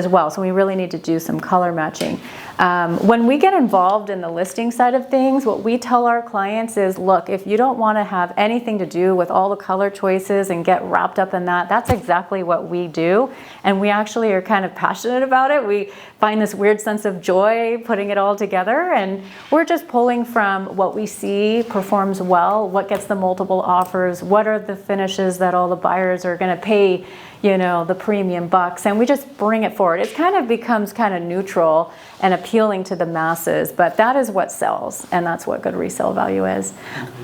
well. So we really need to do some color matching. When we get involved in the listing side of things, what we tell our clients is, look, if you don't want to have anything to do with all the color choices and get wrapped up in that, that's exactly what we do. And we actually are kind of passionate about it. We find this weird sense of joy putting it all together. And we're just pulling from what we see performs well, what gets the multiple offers, what are the finishes that all the buyers are going to pay, you know, the premium bucks, and we just bring it forward. It kind of becomes kind of neutral and appealing to the masses, but that is what sells, and that's what good resale value is.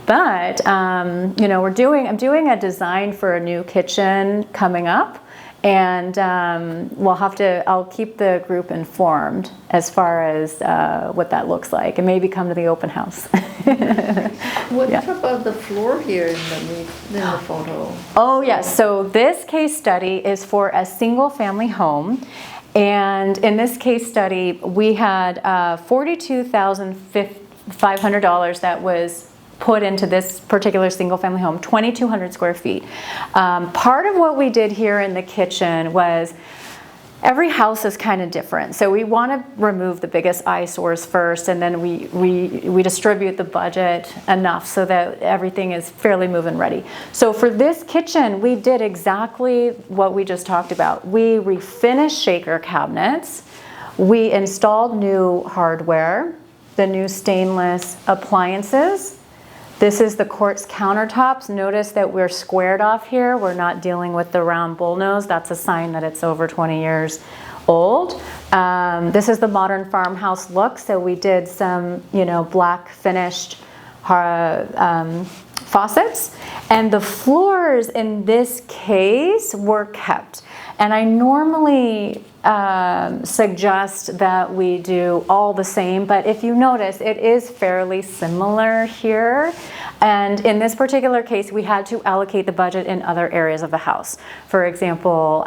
But you know, I'm doing a design for a new kitchen coming up, and I'll keep the group informed as far as what that looks like, and maybe come to the open house. What about the floor here in the photo? Oh yes, so this case study is for a single family home. And in this case study, we had $42,500 that was put into this particular single family home, 2,200 square feet. Part of what we did here in the kitchen was, every house is kind of different. So we want to remove the biggest eyesores first, and then we distribute the budget enough so that everything is fairly move-in ready. So for this kitchen, we did exactly what we just talked about. We refinished shaker cabinets. We installed new hardware, the new stainless appliances. This is the quartz countertops. Notice that we're squared off here. We're not dealing with the round bullnose. That's a sign that it's over 20 years old. This is the modern farmhouse look. So we did some, black finished faucets. And the floors in this case were kept. And I normally suggest that we do all the same, but if you notice, it is fairly similar here. And in this particular case, we had to allocate the budget in other areas of the house. For example,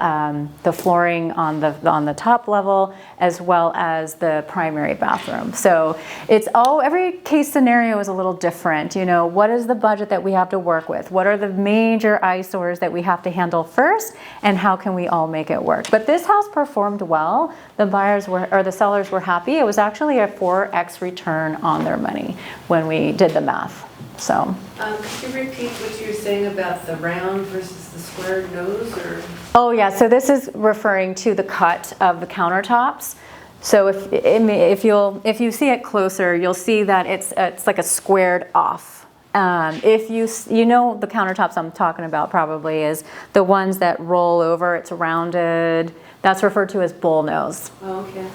the flooring on the top level, as well as the primary bathroom. So it's every case scenario is a little different. You know, what is the budget that we have to work with? What are the major eyesores that we have to handle first? And how can we all make it work? But this house performed well. The sellers were happy. It was actually a 4x return on their money when we did the math. So. Could you repeat what you were saying about the round versus the squared nose, or? Oh yeah, so this is referring to the cut of the countertops. So if you see it closer, you'll see that it's like a squared off. If you know the countertops I'm talking about probably is the ones that roll over, it's rounded. That's referred to as bull nose. Oh, okay.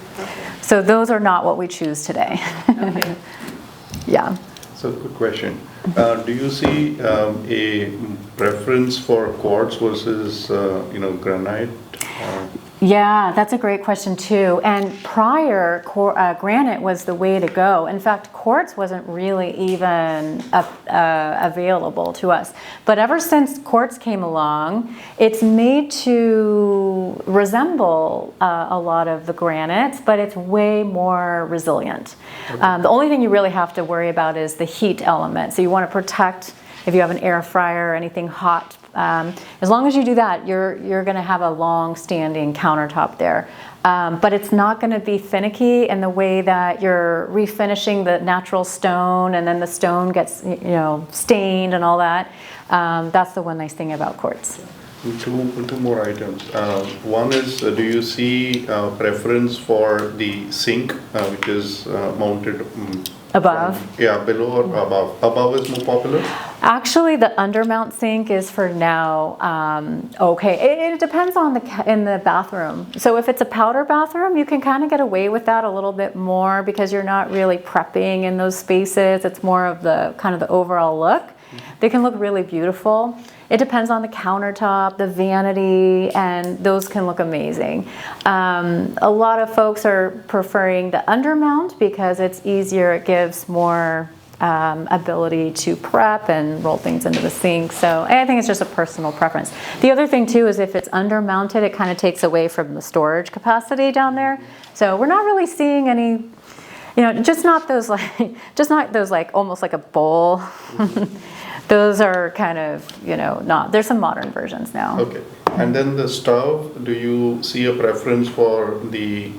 So those are not what we choose today. Okay. Yeah. So good question. Do you see a preference for quartz versus granite? Yeah, that's a great question too. And prior, granite was the way to go. In fact, quartz wasn't really even available to us. But ever since quartz came along, it's made to resemble a lot of the granites, but it's way more resilient. Okay. The only thing you really have to worry about is the heat element. So you want to protect, if you have an air fryer or anything hot, as long as you do that, you're going to have a long-standing countertop there. But it's not going to be finicky in the way that you're refinishing the natural stone and then the stone gets stained and all that. That's the one nice thing about quartz. Two more items. One is, do you see preference for the sink, which is mounted above? Below or above. Above is more popular? Actually, the undermount sink is for now okay. It depends on in the bathroom. So if it's a powder bathroom, you can kind of get away with that a little bit more because you're not really prepping in those spaces. It's more of the kind of the overall look. They can look really beautiful. It depends on the countertop, the vanity, and those can look amazing. A lot of folks are preferring the undermount because it's easier. It gives more ability to prep and roll things into the sink. So I think it's just a personal preference. The other thing too is if it's undermounted, it kind of takes away from the storage capacity down there. So we're not really seeing any, just not those like almost like a bowl. Those are kind of, not, there's some modern versions now. Okay. And then the stove, do you see a preference for the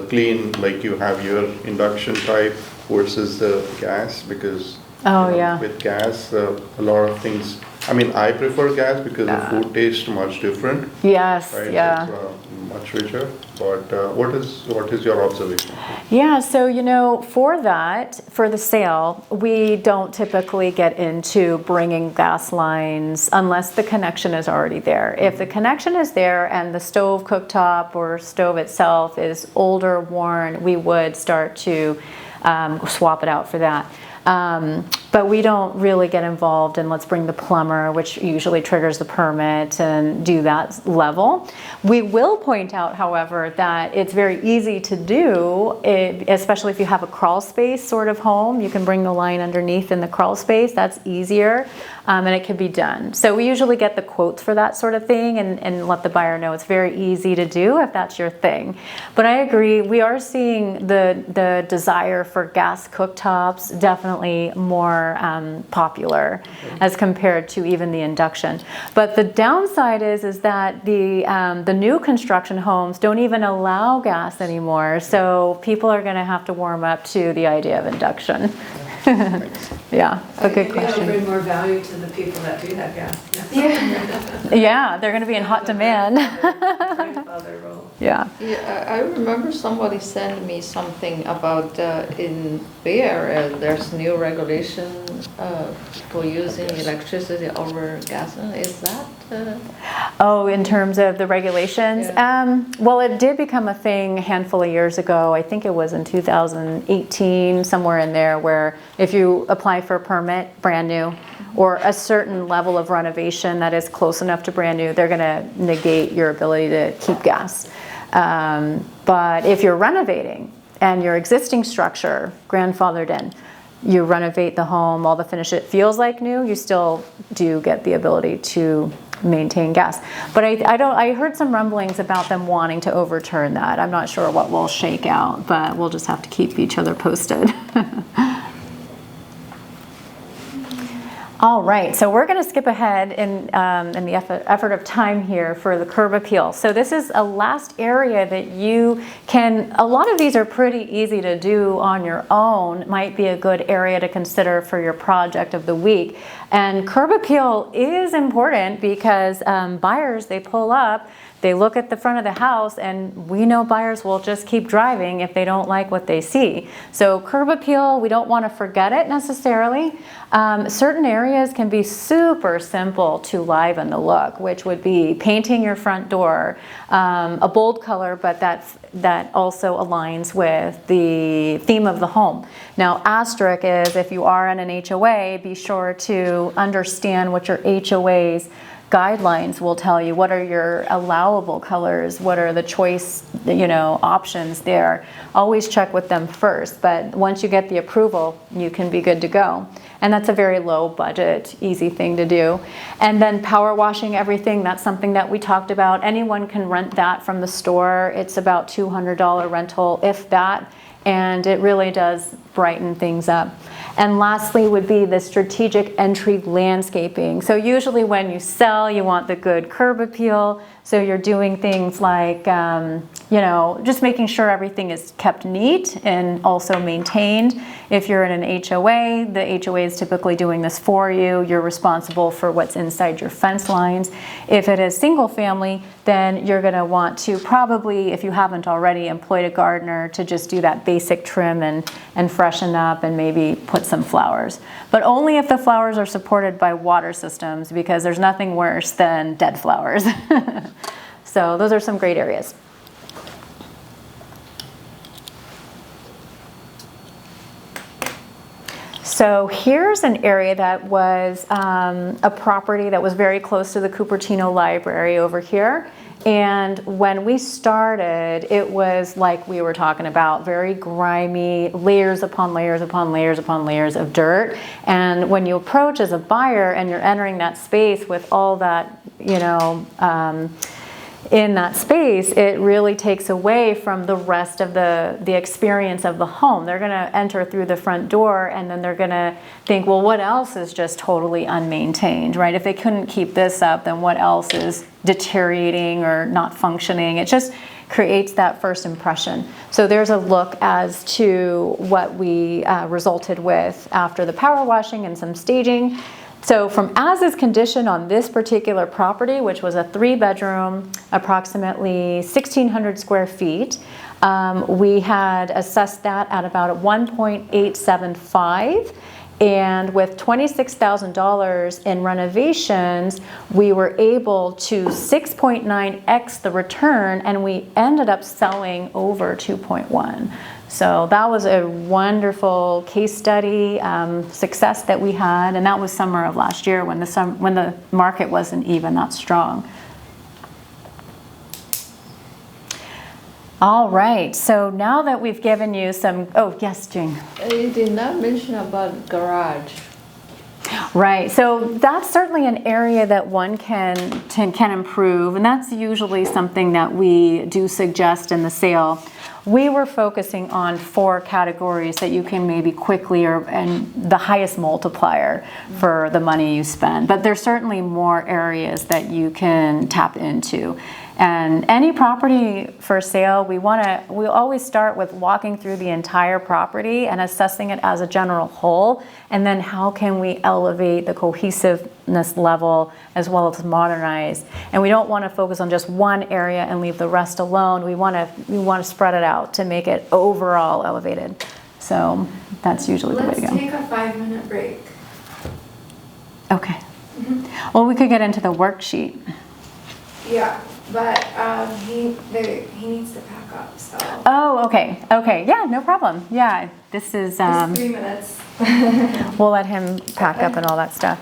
clean, like you have your induction type versus the gas? Because with gas, a lot of things, I prefer gas because the food tastes much different. Yes, right? yeah. It's much richer. But what is your observation? Yeah, so for the sale, we don't typically get into bringing gas lines unless the connection is already there. If the connection is there and the stove cooktop or stove itself is older, worn, we would start to swap it out for that. But we don't really get involved in let's bring the plumber, which usually triggers the permit, and do that level. We will point out, however, that it's very easy to do, especially if you have a crawl space sort of home. You can bring the line underneath in the crawl space. That's easier, and it can be done. So we usually get the quotes for that sort of thing and let the buyer know it's very easy to do if that's your thing. But I agree, we are seeing the desire for gas cooktops definitely more popular as compared to even the induction. But the downside is that the new construction homes don't even allow gas anymore. So people are going to have to warm up to the idea of induction. Yeah, a good question. Maybe it'll bring more value to the people that do have gas. Yeah, they're going to be in hot demand. Yeah. I remember somebody sent me something about in Bay Area, there's new regulation for using electricity over gas. Is that? In terms of the regulations? Yeah. Well, it did become a thing a handful of years ago. I think it was in 2018, somewhere in there, where if you apply for a permit, brand new, or a certain level of renovation that is close enough to brand new, they're going to negate your ability to keep gas. But if you're renovating and your existing structure grandfathered in, you renovate the home, all the finish, it feels like new, you still do get the ability to maintain gas. But I heard some rumblings about them wanting to overturn that. I'm not sure what will shake out, but we'll just have to keep each other posted. All right, so we're going to skip ahead in the effort of time here for the curb appeal. So this is a last area that you can, a lot of these are pretty easy to do on your own, might be a good area to consider for your project of the week. And curb appeal is important because buyers, they pull up, they look at the front of the house, and we know buyers will just keep driving if they don't like what they see. So curb appeal, we don't want to forget it necessarily. Certain areas can be super simple to liven the look, which would be painting your front door a bold color, but that also aligns with the theme of the home. Now, asterisk is if you are in an HOA, be sure to understand what your HOA's guidelines will tell you. What are your allowable colors? What are the choice, options there? Always check with them first, but once you get the approval, you can be good to go. And that's a very low budget, easy thing to do. And then power washing everything, that's something that we talked about. Anyone can rent that from the store. It's about $200 rental, if that, and it really does brighten things up. And lastly would be the strategic entry landscaping. So usually when you sell, you want the good curb appeal. So you're doing things like, just making sure everything is kept neat and also maintained. If you're in an HOA, the HOA is typically doing this for you. You're responsible for what's inside your fence lines. If it is single family, then you're gonna want to probably, if you haven't already, employed a gardener to just do that basic trim and freshen up and maybe put some flowers. But only if the flowers are supported by water systems, because there's nothing worse than dead flowers. So those are some great areas. So here's an area that was a property that was very close to the Cupertino Library over here. And when we started, it was like we were talking about, very grimy, layers upon layers upon layers upon layers of dirt. And when you approach as a buyer and you're entering that space with all that, in that space, it really takes away from the rest of the experience of the home. They're going to enter through the front door and then they're going to think, well, what else is just totally unmaintained, right? If they couldn't keep this up, then what else is deteriorating or not functioning? It just creates that first impression. So there's a look as to what we resulted with after the power washing and some staging. So from as-is condition on this particular property, which was a 3-bedroom, approximately 1,600 square feet, we had assessed that at about 1.875. And with $26,000 in renovations, we were able to 6.9x the return, and we ended up selling over 2.1. So that was a wonderful case study success that we had, and that was summer of last year when the market wasn't even that strong. All right, so now that we've given you some, oh yes, Jane. You did not mention about garage. Right, so that's certainly an area that one can improve, and that's usually something that we do suggest in the sale. We were focusing on 4 categories that you can maybe quickly, and the highest multiplier for the money you spend. But there's certainly more areas that you can tap into. And any property for sale, we always start with walking through the entire property and assessing it as a general whole, and then how can we elevate the cohesiveness level as well as modernize. And we don't want to focus on just one area and leave the rest alone. We want to spread it out to make it overall elevated. So that's usually the way to go. Let's take a 5-minute break. Okay. Well, we could get into the worksheet. Yeah, but he needs to pack up, so. Oh, okay. Okay. Yeah, no problem. Yeah, this is. Just 3 minutes. We'll let him pack up and all that stuff.